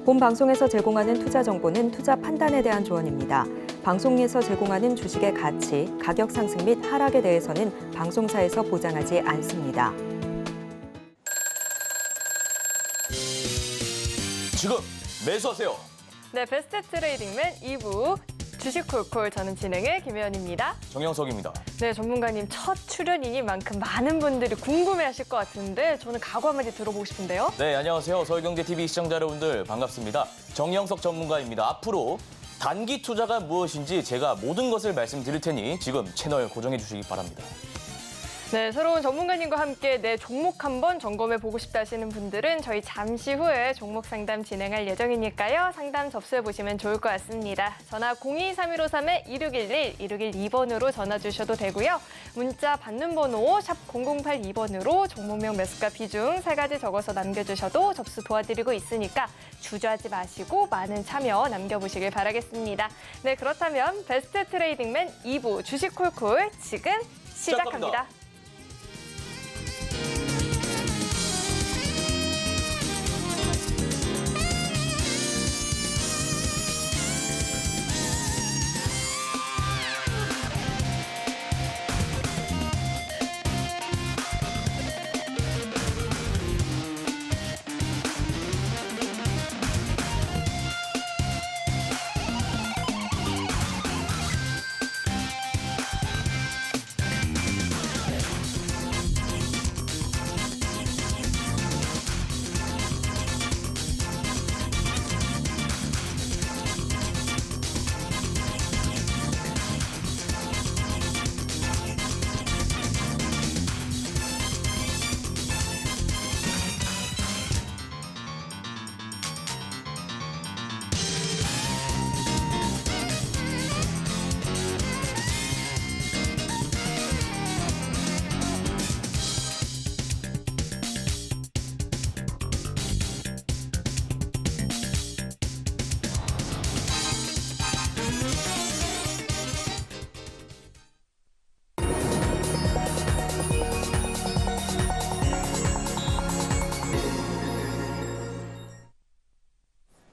본 방송에서 제공하는 투자 정보는 투자 판단에 대한 조언입니다. 방송에서 제공하는 주식의 가치, 가격 상승 및 하락에 대해서는 방송사에서 보장하지 않습니다. 지금 매수하세요. 네, 베스트 트레이딩맨 2부 주식 콜콜, 저는 진행의 김혜연입니다. 정영석입니다. 네, 전문가님 첫 출연이니만큼 많은 분들이 궁금해하실 것 같은데 저는 각오 한마디 들어보고 싶은데요. 네, 안녕하세요. 서울경제TV 시청자 여러분들 반갑습니다. 정영석 전문가입니다. 앞으로 단기 투자가 무엇인지 제가 모든 것을 말씀드릴 테니 지금 채널 고정해 주시기 바랍니다. 네, 새로운 전문가님과 함께 내 종목 한번 점검해 보고 싶다 하시는 분들은 저희 잠시 후에 종목 상담 진행할 예정이니까요. 상담 접수해 보시면 좋을 것 같습니다. 전화 02-3153-2611, 2612번으로 전화 주셔도 되고요. 문자 받는 번호 샵 0082번으로 종목명 매수가 비중 3가지 적어서 남겨주셔도 접수 도와드리고 있으니까 주저하지 마시고 많은 참여 남겨보시길 바라겠습니다. 네, 그렇다면 베스트 트레이딩맨 2부 주식 콜콜 지금 시작합니다.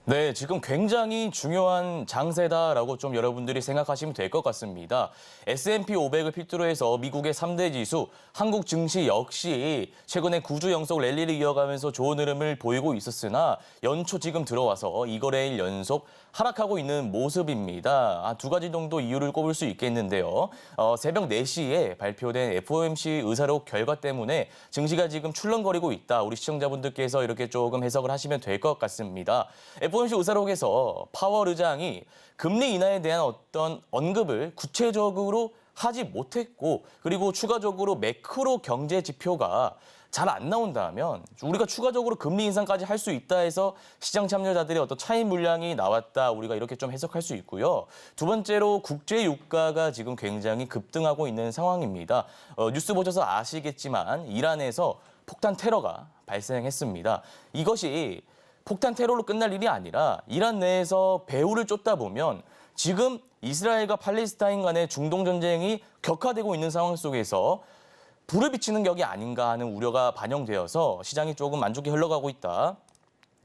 네, 지금 굉장히 중요한 장세다라고 좀 여러분들이 생각하시면 될 것 같습니다. S&P 500을 필두로 해서 미국의 3대 지수, 한국 증시 역시 최근에 9주 연속 랠리를 이어가면서 좋은 흐름을 보이고 있었으나 연초 지금 들어와서 2거래일 연속 하락하고 있는 모습입니다. 두 가지 정도 이유를 꼽을 수 있겠는데요. 새벽 4시에 발표된 FOMC 의사록 결과 때문에 증시가 지금 출렁거리고 있다. 우리 시청자분들께서 이렇게 조금 해석을 하시면 될 것 같습니다. FOMC 의사록에서 파월 의장이 금리 인하에 대한 어떤 언급을 구체적으로 하지 못했고, 그리고 추가적으로 매크로 경제 지표가 잘 안 나온다면 우리가 추가적으로 금리 인상까지 할 수 있다 해서 시장 참여자들의 어떤 차익 물량이 나왔다, 우리가 이렇게 좀 해석할 수 있고요. 두 번째로 국제 유가가 지금 굉장히 급등하고 있는 상황입니다. 뉴스 보셔서 아시겠지만 이란에서 폭탄 테러가 발생했습니다. 이것이 폭탄 테러로 끝날 일이 아니라 이란 내에서 배후를 쫓다 보면 지금 이스라엘과 팔레스타인 간의 중동 전쟁이 격화되고 있는 상황 속에서 불을 비치는 격이 아닌가 하는 우려가 반영되어서 시장이 조금 안 좋게 흘러가고 있다.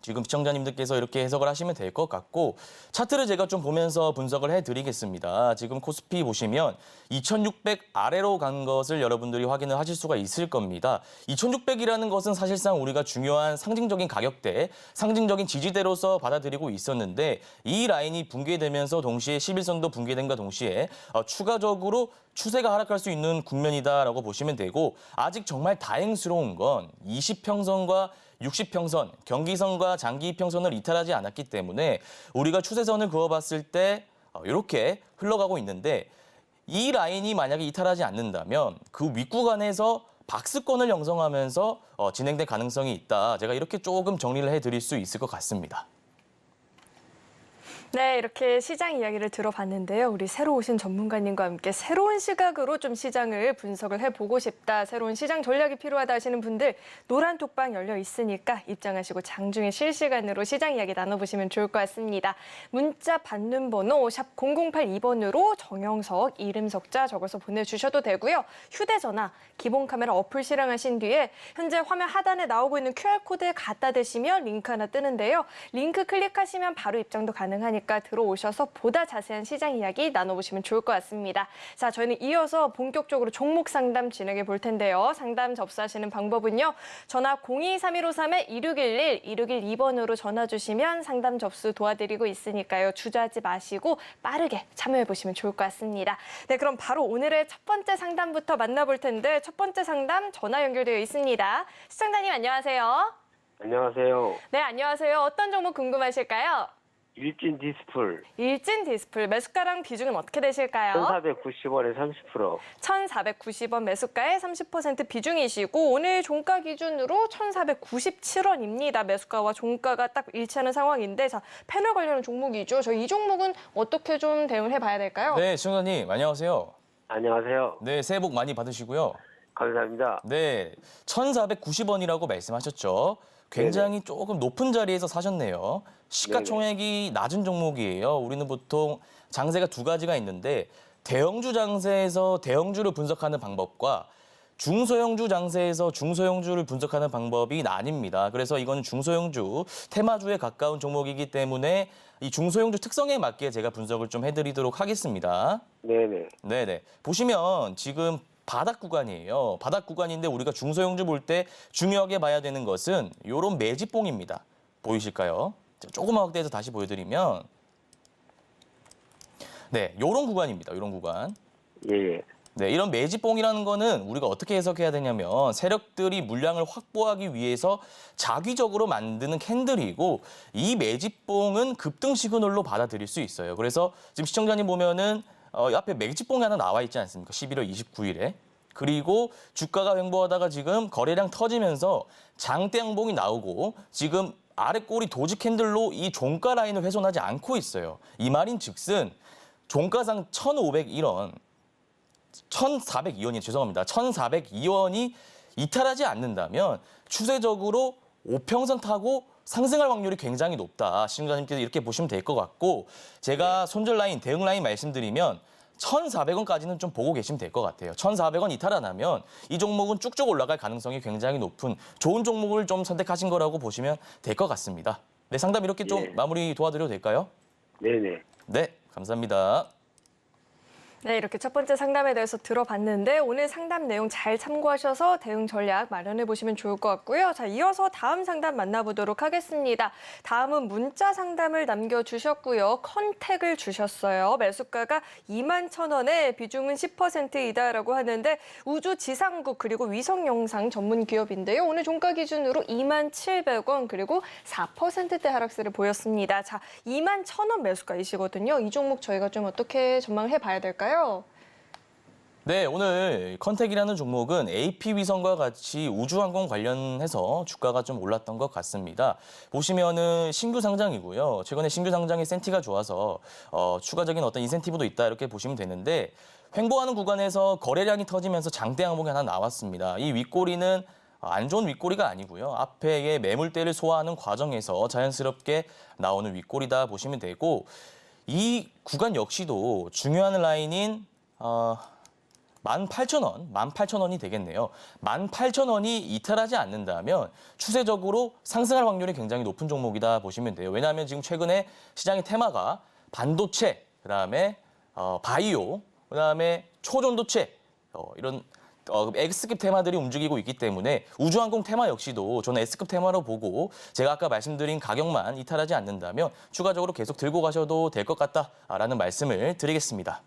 지금 시청자님들께서 이렇게 해석을 하시면 될 것 같고, 차트를 제가 좀 보면서 분석을 해드리겠습니다. 지금 코스피 보시면 2600 아래로 간 것을 여러분들이 확인을 하실 수가 있을 겁니다. 2600이라는 것은 사실상 우리가 중요한 상징적인 가격대, 상징적인 지지대로서 받아들이고 있었는데 이 라인이 붕괴되면서 동시에 11선도 붕괴된과 동시에 추가적으로 추세가 하락할 수 있는 국면이다라고 보시면 되고, 아직 정말 다행스러운 건 20평선과 60평선, 경기선과 장기평선을 이탈하지 않았기 때문에 우리가 추세선을 그어봤을 때 이렇게 흘러가고 있는데, 이 라인이 만약에 이탈하지 않는다면 그 윗구간에서 박스권을 형성하면서 진행될 가능성이 있다. 제가 이렇게 조금 정리를 해드릴 수 있을 것 같습니다. 네, 이렇게 시장 이야기를 들어봤는데요. 우리 새로 오신 전문가님과 함께 새로운 시각으로 좀 시장을 분석을 해보고 싶다, 새로운 시장 전략이 필요하다 하시는 분들 노란 톡방 열려 있으니까 입장하시고 장중에 실시간으로 시장 이야기 나눠보시면 좋을 것 같습니다. 문자 받는 번호 샵 0082번으로 정영석, 이름 석자 적어서 보내주셔도 되고요. 휴대전화, 기본 카메라 어플 실행하신 뒤에 현재 화면 하단에 나오고 있는 QR코드에 갖다 대시면 링크 하나 뜨는데요. 링크 클릭하시면 바로 입장도 가능하니까 들어오셔서 보다 자세한 시장 이야기 나눠보시면 좋을 것 같습니다. 자, 저희는 이어서 본격적으로 종목 상담 진행해 볼 텐데요. 상담 접수하시는 방법은요. 전화 023153-2611, 2612번으로 전화 주시면 상담 접수 도와드리고 있으니까요. 주저하지 마시고 빠르게 참여해 보시면 좋을 것 같습니다. 네, 그럼 바로 오늘의 첫 번째 상담부터 만나볼 텐데 첫 번째 상담 전화 연결되어 있습니다. 시청자님 안녕하세요. 안녕하세요. 네, 안녕하세요. 어떤 종목 궁금하실까요? 일진 디스플 일진 디스플레이 매수가랑 비중은 어떻게 되실까요? 1,490원에 30%. 1,490원 매수가에 30% 비중이시고 오늘 종가 기준으로 1,497원입니다. 매수가와 종가가 딱 일치하는 상황인데 자, 패널 관련 종목이죠. 저희 이 종목은 어떻게 좀 대응을 해봐야 될까요? 네, 시청자님 안녕하세요. 안녕하세요. 네, 새해 복 많이 받으시고요. 감사합니다. 네, 1,490원이라고 말씀하셨죠. 굉장히 조금 높은 자리에서 사셨네요. 시가총액이 낮은 종목이에요. 우리는 보통 장세가 두 가지가 있는데 대형주 장세에서 대형주를 분석하는 방법과 중소형주 장세에서 중소형주를 분석하는 방법이 나뉩니다. 그래서 이거는 중소형주, 테마주에 가까운 종목이기 때문에 이 중소형주 특성에 맞게 제가 분석을 좀 해드리도록 하겠습니다. 네네. 네네. 보시면 지금 바닥 구간이에요. 바닥 구간인데 우리가 중소형주 볼 때 중요하게 봐야 되는 것은 이런 매집봉입니다. 보이실까요? 조금만 확대해서 다시 보여드리면 네, 이런 구간입니다. 이런 구간. 예. 네, 이런 매집봉이라는 거는 우리가 어떻게 해석해야 되냐면 세력들이 물량을 확보하기 위해서 자기적으로 만드는 캔들이고 이 매집봉은 급등 시그널로 받아들일 수 있어요. 그래서 지금 시청자님 보면은 앞에 매집봉이 하나 나와 있지 않습니까? 11월 29일에. 그리고 주가가 횡보하다가 지금 거래량 터지면서 장대 양봉이 나오고 지금 아래 꼬리 도지 캔들로 이 종가 라인을 훼손하지 않고 있어요. 이 말인 즉슨 종가상 1,501원, 1,402원이 죄송합니다. 1,402원이 이탈하지 않는다면 추세적으로 5평선 타고 상승할 확률이 굉장히 높다. 시청자님께서 이렇게 보시면 될 것 같고 제가 손절 라인, 대응 라인 말씀드리면 1,400원까지는 좀 보고 계시면 될 것 같아요. 1,400원 이탈 안 하면 이 종목은 쭉쭉 올라갈 가능성이 굉장히 높은 좋은 종목을 좀 선택하신 거라고 보시면 될 것 같습니다. 네, 상담 이렇게 좀 예. 마무리 도와드려도 될까요? 네네. 네, 감사합니다. 네, 이렇게 첫 번째 상담에 대해서 들어봤는데 오늘 상담 내용 잘 참고하셔서 대응 전략 마련해 보시면 좋을 것 같고요. 자, 이어서 다음 상담 만나보도록 하겠습니다. 다음은 문자 상담을 남겨주셨고요. 컨택을 주셨어요. 매수가가 21,000원에 비중은 10%이다라고 하는데 우주 지상국 그리고 위성 영상 전문 기업인데요. 오늘 종가 기준으로 27,000원 그리고 4%대 하락세를 보였습니다. 자, 21,000원 매수가이시거든요. 이 종목 저희가 좀 어떻게 전망을 해봐야 될까요? 네, 오늘 컨택이라는 종목은 AP위성과 같이 우주항공 관련해서 주가가 좀 올랐던 것 같습니다. 보시면은 신규 상장이고요. 최근에 신규 상장의 센티가 좋아서 추가적인 어떤 인센티브도 있다 이렇게 보시면 되는데 횡보하는 구간에서 거래량이 터지면서 장대 항목이 하나 나왔습니다. 이 윗꼬리는 안 좋은 윗꼬리가 아니고요. 앞에의 매물대를 소화하는 과정에서 자연스럽게 나오는 윗꼬리다 보시면 되고 이 구간 역시도 중요한 라인인 18,000원이 되겠네요. 18,000원이 이탈하지 않는다면 추세적으로 상승할 확률이 굉장히 높은 종목이다 보시면 돼요. 왜냐하면 지금 최근에 시장의 테마가 반도체, 그다음에 바이오, 그다음에 초전도체 이런 X급 테마들이 움직이고 있기 때문에 우주항공 테마 역시도 저는 S급 테마로 보고 제가 아까 말씀드린 가격만 이탈하지 않는다면 추가적으로 계속 들고 가셔도 될 것 같다라는 말씀을 드리겠습니다.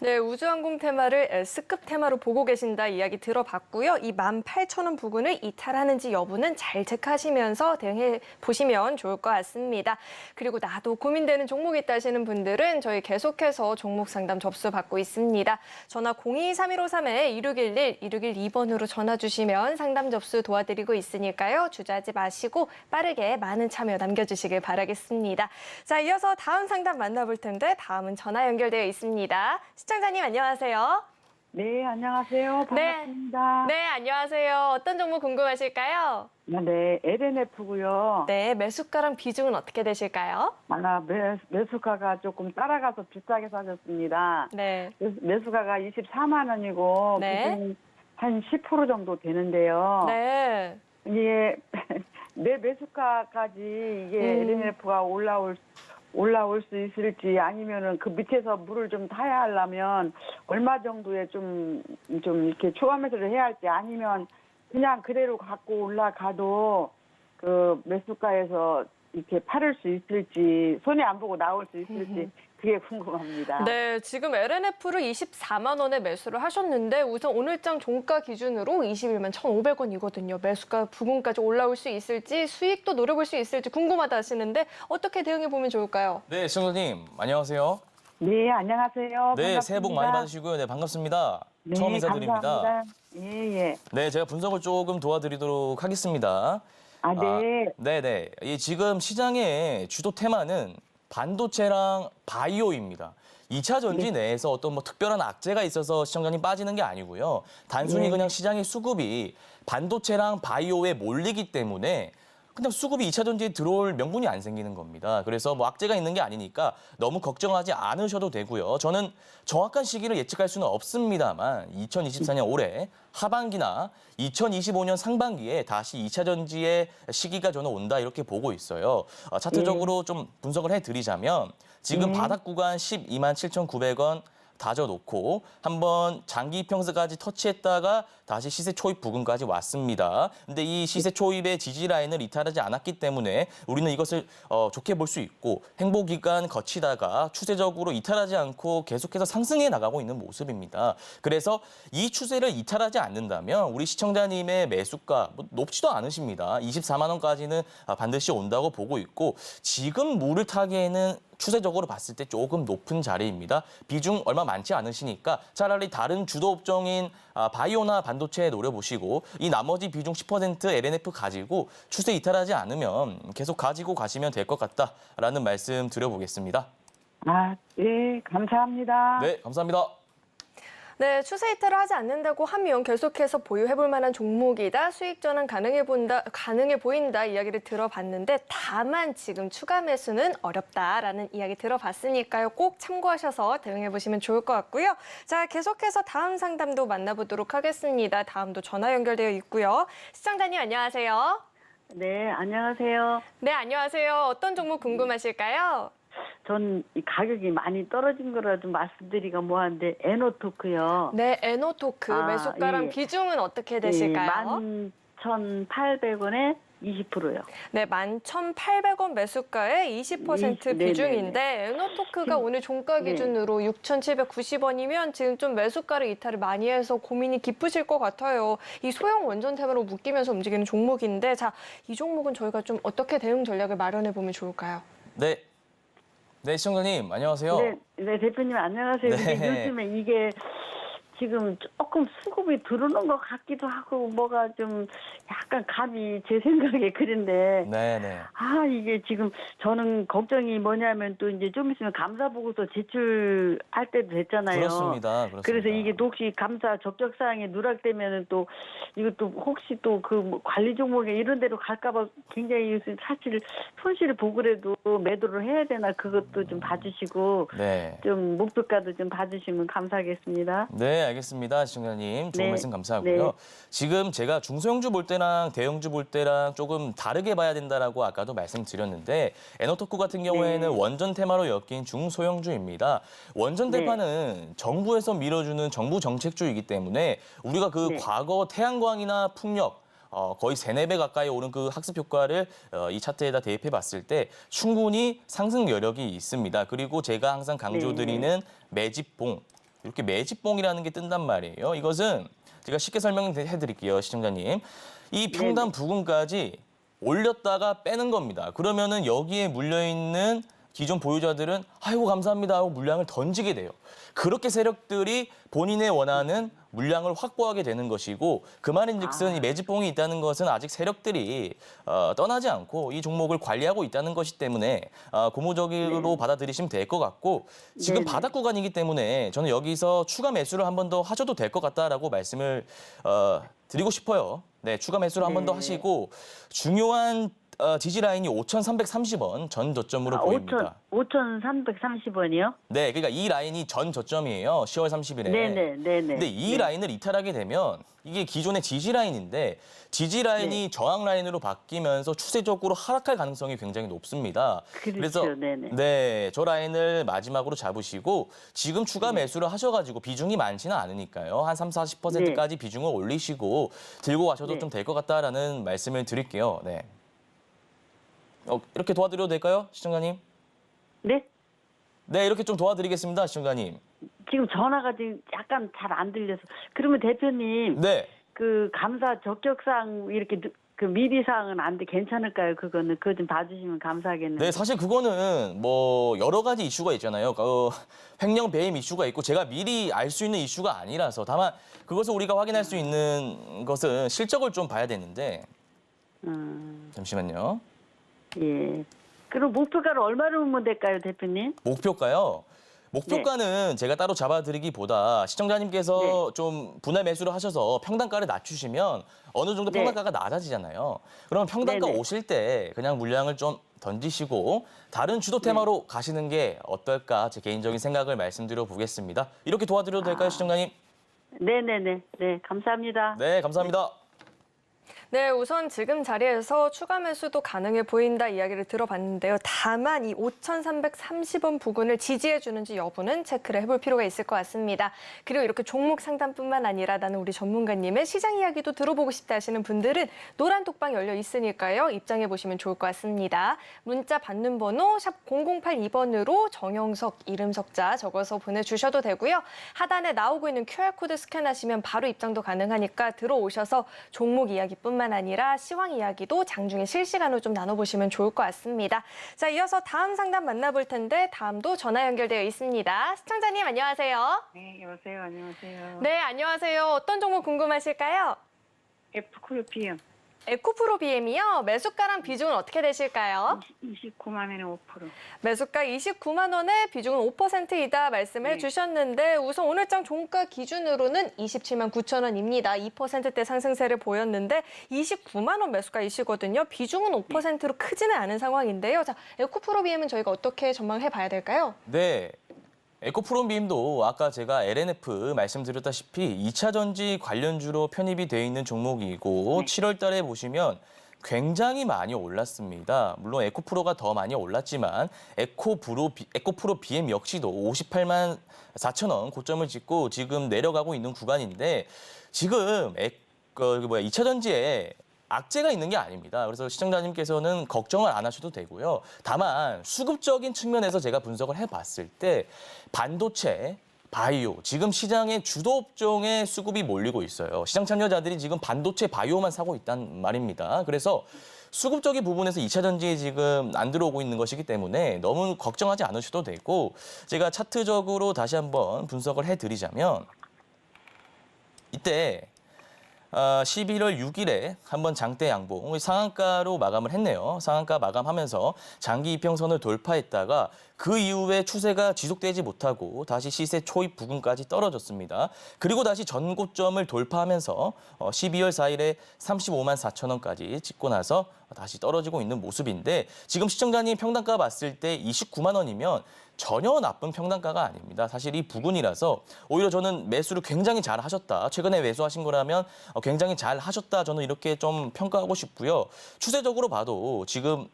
네, 우주항공 테마를 S급 테마로 보고 계신다 이야기 들어봤고요. 이 18,000원 부근을 이탈하는지 여부는 잘 체크하시면서 대응해 보시면 좋을 것 같습니다. 그리고 나도 고민되는 종목이 있다 하시는 분들은 저희 계속해서 종목 상담 접수 받고 있습니다. 전화 02-3153-2611, 2612번으로 전화 주시면 상담 접수 도와드리고 있으니까요. 주저하지 마시고 빠르게 많은 참여 남겨주시길 바라겠습니다. 자, 이어서 다음 상담 만나볼 텐데 다음은 전화 연결되어 있습니다. 시청자님 안녕하세요. 네, 안녕하세요. 반갑습니다. 네, 안녕하세요. 어떤 종목 궁금하실까요? 네, LNF고요. 네, 매수가랑 비중은 어떻게 되실까요? 매수가가 조금 따라가서 비싸게 사셨습니다. 네. 매수가가 24만 원이고 네. 비중 한 10% 정도 되는데요. 네. 이게 내 매수가까지 이게 LNF가 올라올 수 있을지 아니면은 그 밑에서 물을 좀 타야 하려면 얼마 정도의 좀 이렇게 초과 매수를 해야 할지 아니면 그냥 그대로 갖고 올라가도 그 매수가에서 이렇게 팔을 수 있을지 손해 안 보고 나올 수 있을지 그게 궁금합니다. 네, 지금 LNF를 24만 원에 매수를 하셨는데 우선 오늘장 종가 기준으로 21만 1,500원이거든요. 매수가 부근까지 올라올 수 있을지 수익도 노려볼 수 있을지 궁금하다 하시는데 어떻게 대응해 보면 좋을까요? 네, 시청자님 안녕하세요. 네, 안녕하세요. 네, 반갑습니다. 새해 복 많이 받으시고요. 네, 반갑습니다. 네, 처음 인사드립니다. 감사합니다. 예, 예. 네, 제가 분석을 조금 도와드리도록 하겠습니다. 아, 네. 네네. 이 지금 시장의 주도 테마는 반도체랑 바이오입니다. 2차 전지 내에서 어떤 뭐 특별한 악재가 있어서 시청자님 빠지는 게 아니고요. 단순히 그냥 시장의 수급이 반도체랑 바이오에 몰리기 때문에 그냥 수급이 2차 전지에 들어올 명분이 안 생기는 겁니다. 그래서 뭐 악재가 있는 게 아니니까 너무 걱정하지 않으셔도 되고요. 저는 정확한 시기를 예측할 수는 없습니다만 2024년 올해 하반기나 2025년 상반기에 다시 2차 전지의 시기가 저는 온다 이렇게 보고 있어요. 차트적으로 좀 분석을 해드리자면 지금 바닥 구간 12만 7,900원 다져놓고 한번 장기 평선까지 터치했다가 다시 시세 초입 부근까지 왔습니다. 근데 이 시세 초입의 지지 라인을 이탈하지 않았기 때문에 우리는 이것을 좋게 볼 수 있고 행보 기간 거치다가 추세적으로 이탈하지 않고 계속해서 상승해 나가고 있는 모습입니다. 그래서 이 추세를 이탈하지 않는다면 우리 시청자님의 매수가 높지도 않으십니다. 24만 원까지는 반드시 온다고 보고 있고 지금 물을 타기에는 추세적으로 봤을 때 조금 높은 자리입니다. 비중 얼마 많지 않으시니까 차라리 다른 주도 업종인 바이오나 반도체에 노려보시고 이 나머지 비중 10% LNF 가지고 추세 이탈하지 않으면 계속 가지고 가시면 될 것 같다라는 말씀 드려보겠습니다. 아, 예, 감사합니다. 네, 감사합니다. 네, 추세 이탈을 하지 않는다고 하면 계속해서 보유해볼 만한 종목이다. 수익 전환 가능해 보인다 이야기를 들어봤는데 다만 지금 추가 매수는 어렵다라는 이야기 들어봤으니까요. 꼭 참고하셔서 대응해보시면 좋을 것 같고요. 자, 계속해서 다음 상담도 만나보도록 하겠습니다. 다음도 전화 연결되어 있고요. 시청자님 안녕하세요. 네, 안녕하세요. 네, 안녕하세요. 어떤 종목 궁금하실까요? 전 이 가격이 많이 떨어진 거라 좀 말씀드리기가 뭐한데 에노토크요. 네, 에노토크 매수가랑 예. 비중은 어떻게 되실까요? 11,800원에 20%요. 네, 11,800원 매수가에 20% 네네네. 비중인데 에노토크가 오늘 종가 기준으로 6,790원이면 지금 좀 매수가를 이탈을 많이 해서 고민이 깊으실 것 같아요. 이 소형 원전 테마로 묶이면서 움직이는 종목인데 자, 이 종목은 저희가 좀 어떻게 대응 전략을 마련해 보면 좋을까요? 네. 네, 시청자님 안녕하세요. 네, 대표님 안녕하세요. 네. 근데 요즘에 이게 지금 조금 수급이 들어오는 것 같기도 하고 뭐가 좀 약간 감이 제 생각에 그런데 네네. 이게 지금 저는 걱정이 뭐냐면 또 이제 좀 있으면 감사 보고서 제출할 때도 됐잖아요. 그렇습니다. 그래서 이게 또 혹시 감사 적격 사항에 누락되면은 또 이것도 혹시 또 그 관리 종목에 이런 데로 갈까봐 굉장히 사실 손실을 보고라도 매도를 해야 되나 그것도 좀 봐주시고 네. 좀 목표가도 좀 봐주시면 감사하겠습니다. 네, 알겠습니다. 시청자님. 좋은 네. 말씀 감사하고요. 네. 지금 제가 중소형주 볼 때랑 대형주 볼 때랑 조금 다르게 봐야 된다라고 아까도 말씀드렸는데 에너토크 같은 경우에는 원전 테마로 엮인 중소형주입니다. 원전 네. 대파는 정부에서 밀어주는 정부 정책주이기 때문에 우리가 그 네. 과거 태양광이나 풍력 거의 3, 4배 가까이 오른 그 학습 효과를 이 차트에다 대입해 봤을 때 충분히 상승 여력이 있습니다. 그리고 제가 항상 강조드리는 매집봉, 이렇게 매집봉이라는 게 뜬단 말이에요. 이것은 제가 쉽게 설명해 드릴게요, 시청자님. 이 평단 부근까지 올렸다가 빼는 겁니다. 그러면은 여기에 물려있는 기존 보유자들은 아이고 감사합니다 하고 물량을 던지게 돼요. 그렇게 세력들이 본인의 원하는 물량을 확보하게 되는 것이고 그 말인즉슨 이 매집봉이 있다는 것은 아직 세력들이 떠나지 않고 이 종목을 관리하고 있다는 것이기 때문에 고무적으로 받아들이시면 될 것 같고 지금 바닥 구간이기 때문에 저는 여기서 추가 매수를 한 번 더 하셔도 될 것 같다라고 말씀을 드리고 싶어요. 네, 추가 매수를 한 번 더 하시고 중요한 지지 라인이 5,330원 전 저점으로 보입니다. 5,330원이요? 네, 그러니까 이 라인이 전 저점이에요. 10월 30일에. 네네. 근데 이 라인을 이탈하게 되면 이게 기존의 지지 라인인데 지지 라인이 저항 라인으로 바뀌면서 추세적으로 하락할 가능성이 굉장히 높습니다. 그렇죠. 그래서 네네. 네, 저 라인을 마지막으로 잡으시고 지금 추가 매수를 하셔가지고 비중이 많지는 않으니까요. 한 30-40%까지 비중을 올리시고 들고 가셔도 네. 좀 될 것 같다라는 말씀을 드릴게요. 네. 이렇게 도와드려도 될까요, 시청자님? 네? 네, 이렇게 좀 도와드리겠습니다, 시청자님. 지금 전화가 지금 약간 잘 안 들려서. 그러면 대표님, 네. 그 감사 적격사항 이렇게 그 미리 사항은 안 돼 괜찮을까요? 그거는 그거 좀 봐주시면 감사하겠네요. 네, 사실 그거는 뭐 여러 가지 이슈가 있잖아요. 횡령 배임 이슈가 있고 제가 미리 알 수 있는 이슈가 아니라서 다만 그것을 우리가 확인할 수 있는 것은 실적을 좀 봐야 되는데 잠시만요. 예. 그럼 목표가를 얼마로 보면 될까요, 대표님? 목표가요. 목표가는 제가 따로 잡아드리기보다 시청자님께서 좀 분할 매수를 하셔서 평단가를 낮추시면 어느 정도 평단가가 낮아지잖아요. 그러면 평단가 네네. 오실 때 그냥 물량을 좀 던지시고 다른 주도 테마로 가시는 게 어떨까 제 개인적인 생각을 말씀드려 보겠습니다. 이렇게 도와드려도 될까요, 시청자님? 네네네. 네, 감사합니다. 네, 감사합니다. 네, 우선 지금 자리에서 추가 매수도 가능해 보인다 이야기를 들어봤는데요. 다만 이 5,330원 부근을 지지해 주는지 여부는 체크를 해볼 필요가 있을 것 같습니다. 그리고 이렇게 종목 상담뿐만 아니라 나는 우리 전문가님의 시장 이야기도 들어보고 싶다 하시는 분들은 노란 톡방 열려 있으니까요. 입장해 보시면 좋을 것 같습니다. 문자 받는 번호 샵 0082번으로 정영석 이름 석자 적어서 보내주셔도 되고요. 하단에 나오고 있는 QR코드 스캔하시면 바로 입장도 가능하니까 들어오셔서 종목 이야기뿐만 아니라 시황 이야기도 장중에 실시간으로 좀 나눠보시면 좋을 것 같습니다. 자, 이어서 다음 상담 만나볼 텐데 다음도 전화 연결되어 있습니다. 시청자님 안녕하세요. 네, 여보세요. 안녕하세요. 네, 안녕하세요. 어떤 종목 궁금하실까요? F크루피요. 에코프로 BM이요. 매수가랑 비중은 어떻게 되실까요? 29만 원에 5%. 매수가 29만 원에 비중은 5%이다 말씀해 네. 주셨는데 우선 오늘장 종가 기준으로는 27만 9천 원입니다. 2%대 상승세를 보였는데 29만 원 매수가이시거든요. 비중은 5%로 크지는 않은 상황인데요. 자, 에코프로 BM은 저희가 어떻게 전망해 봐야 될까요? 네. 에코프롬빔도 아까 제가 LNF 말씀드렸다시피 2차 전지 관련주로 편입이 되어 있는 종목이고 7월 달에 보시면 굉장히 많이 올랐습니다. 물론 에코프로가 더 많이 올랐지만 에코프로 BM 역시도 58만 4천 원 고점을 찍고 지금 내려가고 있는 구간인데 지금 2차 전지에 악재가 있는 게 아닙니다. 그래서 시청자님께서는 걱정을 안 하셔도 되고요. 다만 수급적인 측면에서 제가 분석을 해봤을 때 반도체, 바이오, 지금 시장의 주도 업종에 수급이 몰리고 있어요. 시장 참여자들이 지금 반도체, 바이오만 사고 있단 말입니다. 그래서 수급적인 부분에서 2차 전지에 지금 안 들어오고 있는 것이기 때문에 너무 걱정하지 않으셔도 되고 제가 차트적으로 다시 한번 분석을 해드리자면 이때 11월 6일에 한번 장대 양봉 상한가로 마감을 했네요. 상한가 마감하면서 장기 이평선을 돌파했다가 그 이후에 추세가 지속되지 못하고 다시 시세 초입 부근까지 떨어졌습니다. 그리고 다시 전고점을 돌파하면서 12월 4일에 35만 4천 원까지 찍고 나서 다시 떨어지고 있는 모습인데 지금 시청자님 평단가 봤을 때 29만 원이면 전혀 나쁜 평단가가 아닙니다. 사실 이 부근이라서 오히려 저는 매수를 굉장히 잘 하셨다. 최근에 매수하신 거라면 굉장히 잘 하셨다. 저는 이렇게 좀 평가하고 싶고요. 추세적으로 봐도 지금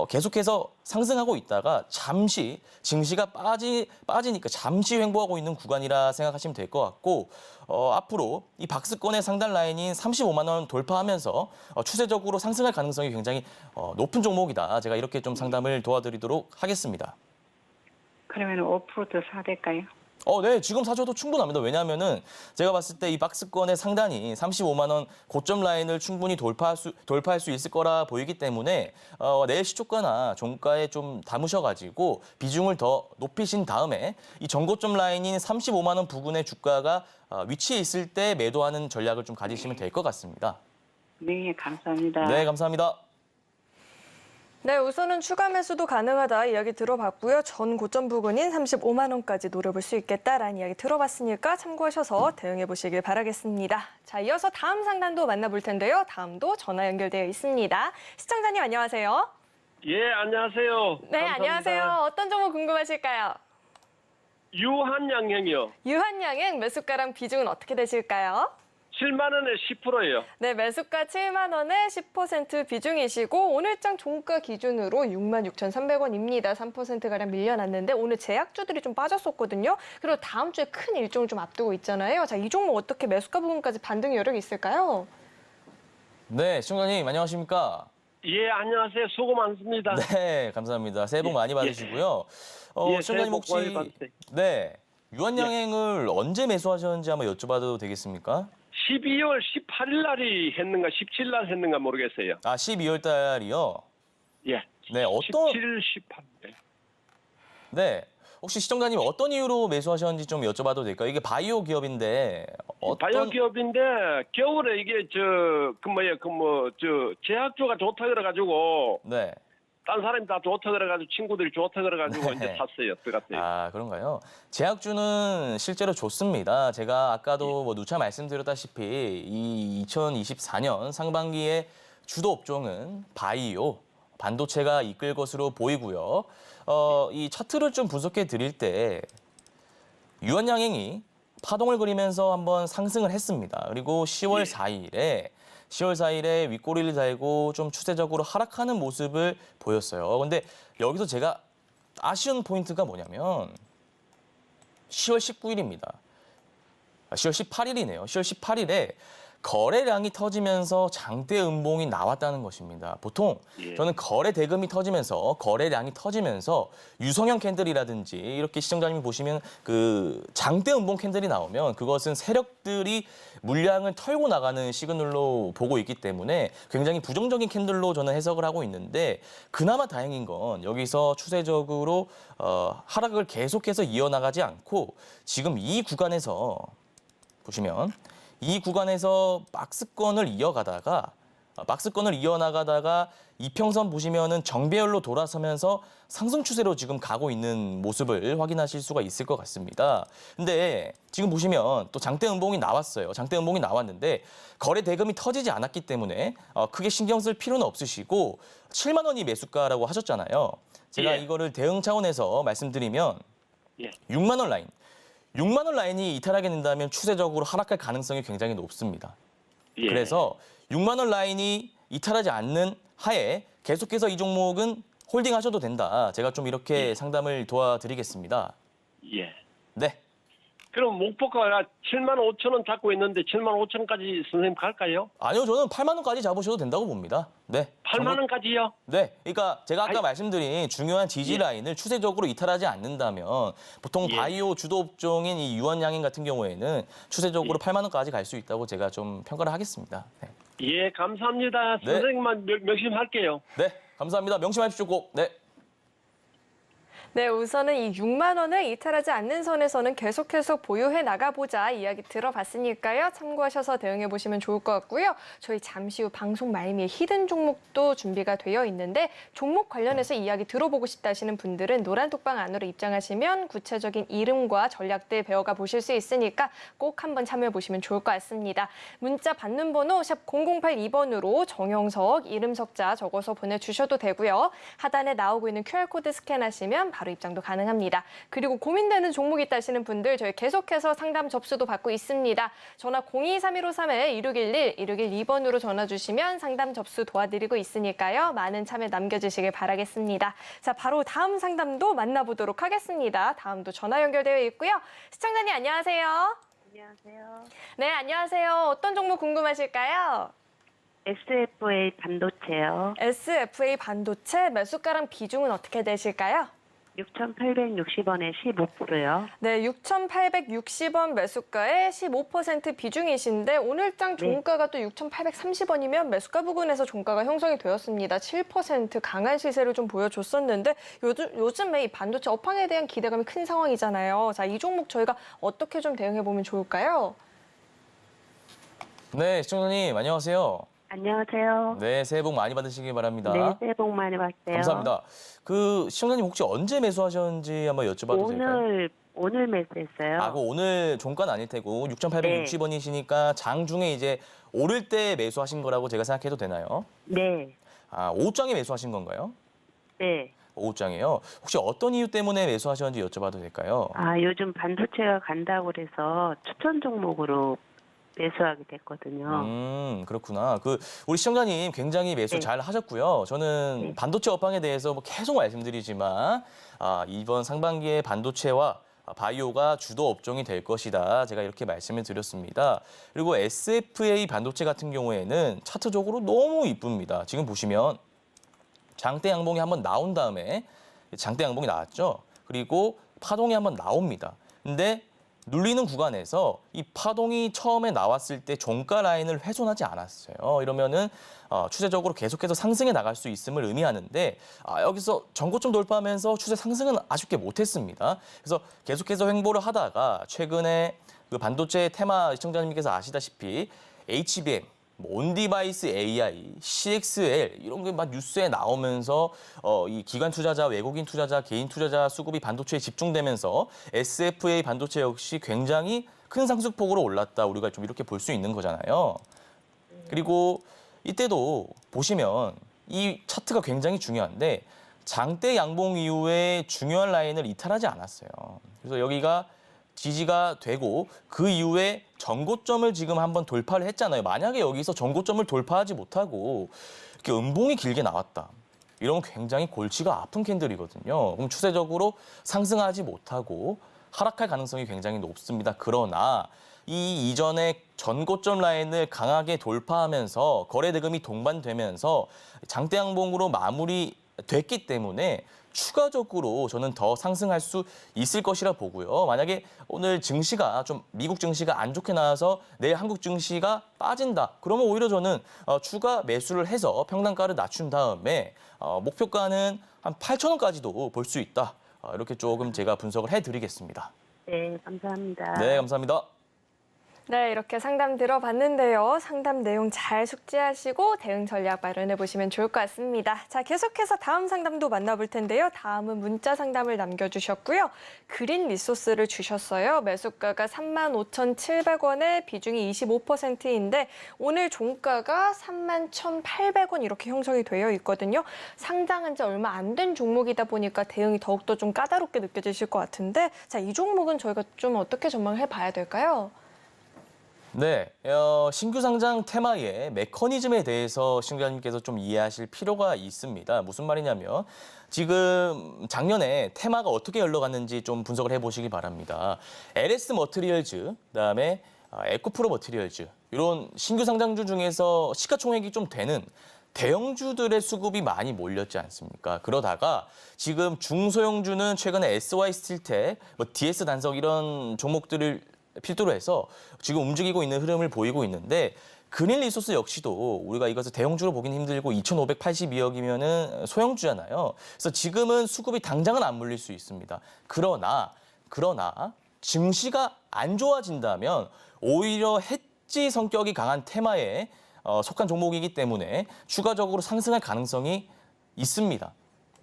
계속해서 상승하고 있다가 잠시 증시가 빠지니까 잠시 횡보하고 있는 구간이라 생각하시면 될 것 같고 앞으로 이 박스권의 상단 라인인 35만 원 돌파하면서 추세적으로 상승할 가능성이 굉장히 높은 종목이다. 제가 이렇게 좀 상담을 도와드리도록 하겠습니다. 그러면 5%더 사야 될까요? 네, 지금 사셔도 충분합니다. 왜냐하면은 제가 봤을 때 이 박스권의 상단이 35만 원 고점 라인을 충분히 돌파할 수 있을 거라 보이기 때문에 내일 시초가나 종가에 좀 담으셔가지고 비중을 더 높이신 다음에 이 전고점 라인인 35만 원 부근의 주가가 위치해 있을 때 매도하는 전략을 좀 가지시면 될 것 같습니다. 네, 감사합니다. 네, 감사합니다. 네, 우선은 추가 매수도 가능하다 이야기 들어봤고요. 전 고점 부근인 35만 원까지 노려볼 수 있겠다라는 이야기 들어봤으니까 참고하셔서 대응해 보시길 바라겠습니다. 자, 이어서 다음 상담도 만나볼 텐데요. 다음도 전화 연결되어 있습니다. 시청자님 안녕하세요. 예, 안녕하세요. 네, 감사합니다. 안녕하세요. 어떤 종목 궁금하실까요? 유한양행이요. 유한양행 매수가랑 비중은 어떻게 되실까요? 7만 원에 10%예요. 네, 매수가 7만 원에 10% 비중이시고 오늘장 종가 기준으로 66,300원입니다. 3%가량 밀려났는데 오늘 제약주들이 좀 빠졌었거든요. 그리고 다음 주에 큰 일정을 좀 앞두고 있잖아요. 자, 이 종목 어떻게 매수가 부분까지 반등 여력이 있을까요? 네, 시청자님 안녕하십니까? 예, 안녕하세요. 수고 많습니다. 네, 감사합니다. 새해 복 많이 받으시고요. 예, 시청자님 새해 복 혹시 많이 받으세요. 네, 유한양행을 언제 매수하셨는지 한번 여쭤봐도 되겠습니까? 12월 18일 날이 했는가 17일 날 했는가 모르겠어요. 12월 달이요? 예. 네, 17일, 18일. 네. 혹시 시청자님 어떤 이유로 매수하셨는지 좀 여쭤봐도 될까요? 이게 바이오 기업인데 바이오 기업인데 겨울에 이게 제약주가 좋다 그래가지고 네. 딴 사람이 다 좋다 그래가지고 친구들이 좋다 그래가지고 이제 샀어요. 들어갔어요. 그런가요? 제약주는 실제로 좋습니다. 제가 아까도 누차 말씀드렸다시피 이 2024년 상반기에 주도 업종은 바이오, 반도체가 이끌 것으로 보이고요. 이 차트를 좀 분석해 드릴 때 유한양행이 파동을 그리면서 한번 상승을 했습니다. 그리고 10월 4일에 윗꼬리를 달고 좀 추세적으로 하락하는 모습을 보였어요. 근데 여기서 제가 아쉬운 포인트가 뭐냐면 10월 19일입니다. 10월 18일이네요. 10월 18일에 거래량이 터지면서 장대 음봉이 나왔다는 것입니다. 보통 저는 거래 대금이 터지면서 거래량이 터지면서 유성형 캔들이라든지 이렇게 시청자님이 보시면 그 장대 음봉 캔들이 나오면 그것은 세력들이 물량을 털고 나가는 시그널로 보고 있기 때문에 굉장히 부정적인 캔들로 저는 해석을 하고 있는데 그나마 다행인 건 여기서 추세적으로 하락을 계속해서 이어나가지 않고 지금 이 구간에서 보시면 이 구간에서 박스권을 이어나가다가 이평선 보시면은 정배열로 돌아서면서 상승 추세로 지금 가고 있는 모습을 확인하실 수가 있을 것 같습니다. 근데 지금 보시면 또 장대 음봉이 나왔어요. 장대 음봉이 나왔는데 거래 대금이 터지지 않았기 때문에 크게 신경 쓸 필요는 없으시고 7만 원이 매수가라고 하셨잖아요. 제가 이거를 대응 차원에서 말씀드리면 6만 원 라인. 6만 원 라인이 이탈하게 된다면 추세적으로 하락할 가능성이 굉장히 높습니다. 그래서 6만 원 라인이 이탈하지 않는 하에 계속해서 이 종목은 홀딩하셔도 된다. 제가 좀 이렇게 상담을 도와드리겠습니다. 예. 네. 그럼 목표가가 7만 5천 원 잡고 있는데 7만 5천까지 선생님 갈까요? 아니요, 저는 8만 원까지 잡으셔도 된다고 봅니다. 네. 8만 원까지요? 네. 그러니까 제가 아까 말씀드린 중요한 지지 라인을 추세적으로 이탈하지 않는다면 보통 바이오 주도 업종인 이 유한양행 같은 경우에는 추세적으로 8만 원까지 갈 수 있다고 제가 좀 평가를 하겠습니다. 네. 예, 감사합니다. 네. 선생님만 명심할게요. 네. 감사합니다. 명심하십시오 꼭. 네. 네, 우선은 이 6만 원을 이탈하지 않는 선에서는 계속해서 보유해 나가보자 이야기 들어봤으니까요. 참고하셔서 대응해 보시면 좋을 것 같고요. 저희 잠시 후 방송 말미에 히든 종목도 준비가 되어 있는데 종목 관련해서 이야기 들어보고 싶다 하시는 분들은 노란 톡방 안으로 입장하시면 구체적인 이름과 전략들 배워가 보실 수 있으니까 꼭 한번 참여해 보시면 좋을 것 같습니다. 문자 받는 번호 샵 0082번으로 정영석, 이름 석자 적어서 보내주셔도 되고요. 하단에 나오고 있는 QR코드 스캔하시면 바로 입장도 가능합니다. 그리고 고민되는 종목이 있다 하시는 분들 저희 계속해서 상담 접수도 받고 있습니다. 전화 023153-1611, 1612번으로 전화 주시면 상담 접수 도와드리고 있으니까요. 많은 참여 남겨주시길 바라겠습니다. 자, 바로 다음 상담도 만나보도록 하겠습니다. 다음도 전화 연결되어 있고요. 시청자님 안녕하세요. 안녕하세요. 네, 안녕하세요. 어떤 종목 궁금하실까요? SFA 반도체요. SFA 반도체 매수가랑 비중은 어떻게 되실까요? 6,860원에 15%요. 네, 6,860원 매수가에 15% 비중이신데 오늘장 종가가 또 6,830원이면 매수가 부근에서 종가가 형성이 되었습니다. 7% 강한 시세를 좀 보여줬었는데 요즘에 이 반도체 업황에 대한 기대감이 큰 상황이잖아요. 자, 이 종목 저희가 어떻게 좀 대응해 보면 좋을까요? 네, 시청자님 안녕하세요. 안녕하세요. 네, 새해 복 많이 받으시기 바랍니다. 네, 새해 복 많이 받으세요. 감사합니다. 시청자님 혹시 언제 매수하셨는지 한번 여쭤봐도 될까요? 오늘 매수했어요. 그 오늘 종가는 아닐 테고 6,860원이시니까 장중에 이제 오를 때 매수하신 거라고 제가 생각해도 되나요? 네, 오후장에 매수하신 건가요? 네. 오후장에요. 혹시 어떤 이유 때문에 매수하셨는지 여쭤봐도 될까요? 요즘 반도체가 간다고 그래서 추천 종목으로 매수하게 됐거든요. 그렇구나. 우리 시청자님 굉장히 매수 네. 잘 하셨고요. 저는 네. 반도체 업황에 대해서 계속 말씀드리지만 이번 상반기에 반도체와 바이오가 주도 업종이 될 것이다. 제가 이렇게 말씀을 드렸습니다. 그리고 SFA 반도체 같은 경우에는 차트적으로 너무 이쁩니다. 지금 보시면 장대 양봉이 한번 나온 다음에 장대 양봉이 나왔죠. 그리고 파동이 한번 나옵니다. 근데 눌리는 구간에서 이 파동이 처음에 나왔을 때 종가 라인을 훼손하지 않았어요. 이러면은 추세적으로 계속해서 상승해 나갈 수 있음을 의미하는데 여기서 전고점 돌파하면서 추세 상승은 아쉽게 못했습니다. 그래서 계속해서 횡보를 하다가 최근에 그 반도체 테마 시청자님께서 아시다시피 HBM, 온디바이스 AI, CXL 이런 게 막 뉴스에 나오면서 이 기관 투자자, 외국인 투자자, 개인 투자자 수급이 반도체에 집중되면서 SFA 반도체 역시 굉장히 큰 상승폭으로 올랐다. 우리가 좀 이렇게 볼 수 있는 거잖아요. 그리고 이때도 보시면 이 차트가 굉장히 중요한데 장대 양봉 이후에 중요한 라인을 이탈하지 않았어요. 그래서 여기가 지지가 되고 그 이후에 전고점을 지금 한번 돌파를 했잖아요. 만약에 여기서 전고점을 돌파하지 못하고 이렇게 음봉이 길게 나왔다. 이러면 굉장히 골치가 아픈 캔들이거든요. 그럼 추세적으로 상승하지 못하고 하락할 가능성이 굉장히 높습니다. 그러나 이 이전에 전고점 라인을 강하게 돌파하면서 거래 대금이 동반되면서 장대 양봉으로 마무리됐기 때문에 추가적으로 저는 더 상승할 수 있을 것이라 보고요. 만약에 오늘 증시가 좀 미국 증시가 안 좋게 나와서 내일 한국 증시가 빠진다. 그러면 오히려 저는 추가 매수를 해서 평단가를 낮춘 다음에 목표가는 한 8,000원까지도 볼 수 있다. 이렇게 조금 제가 분석을 해드리겠습니다. 네, 감사합니다. 네, 감사합니다. 네, 이렇게 상담 들어봤는데요. 상담 내용 잘 숙지하시고 대응 전략 마련해 보시면 좋을 것 같습니다. 자, 계속해서 다음 상담도 만나볼 텐데요. 다음은 문자 상담을 남겨주셨고요. 그린 리소스를 주셨어요. 매수가가 35,700원에 비중이 25%인데 오늘 종가가 31,800원 이렇게 형성이 되어 있거든요. 상장한 지 얼마 안 된 종목이다 보니까 대응이 더욱더 좀 까다롭게 느껴지실 것 같은데 자, 이 종목은 저희가 좀 어떻게 전망해 봐야 될까요? 네, 신규 상장 테마의 메커니즘에 대해서 시청자님께서 좀 이해하실 필요가 있습니다. 무슨 말이냐면 지금 작년에 테마가 어떻게 흘러갔는지 좀 분석을 해보시기 바랍니다. LS 머티리얼즈, 그다음에 에코프로 머티리얼즈 이런 신규 상장주 중에서 시가총액이 좀 되는 대형주들의 수급이 많이 몰렸지 않습니까? 그러다가 지금 중소형주는 최근에 SY 스틸텍, DS 단석 이런 종목들을 필두로 해서 지금 움직이고 있는 흐름을 보이고 있는데 그린 리소스 역시도 우리가 이것을 대형주로 보긴 힘들고 2,582억이면은 소형주잖아요. 그래서 지금은 수급이 당장은 안 몰릴 수 있습니다. 그러나 증시가 안 좋아진다면 오히려 해지 성격이 강한 테마에 속한 종목이기 때문에 추가적으로 상승할 가능성이 있습니다.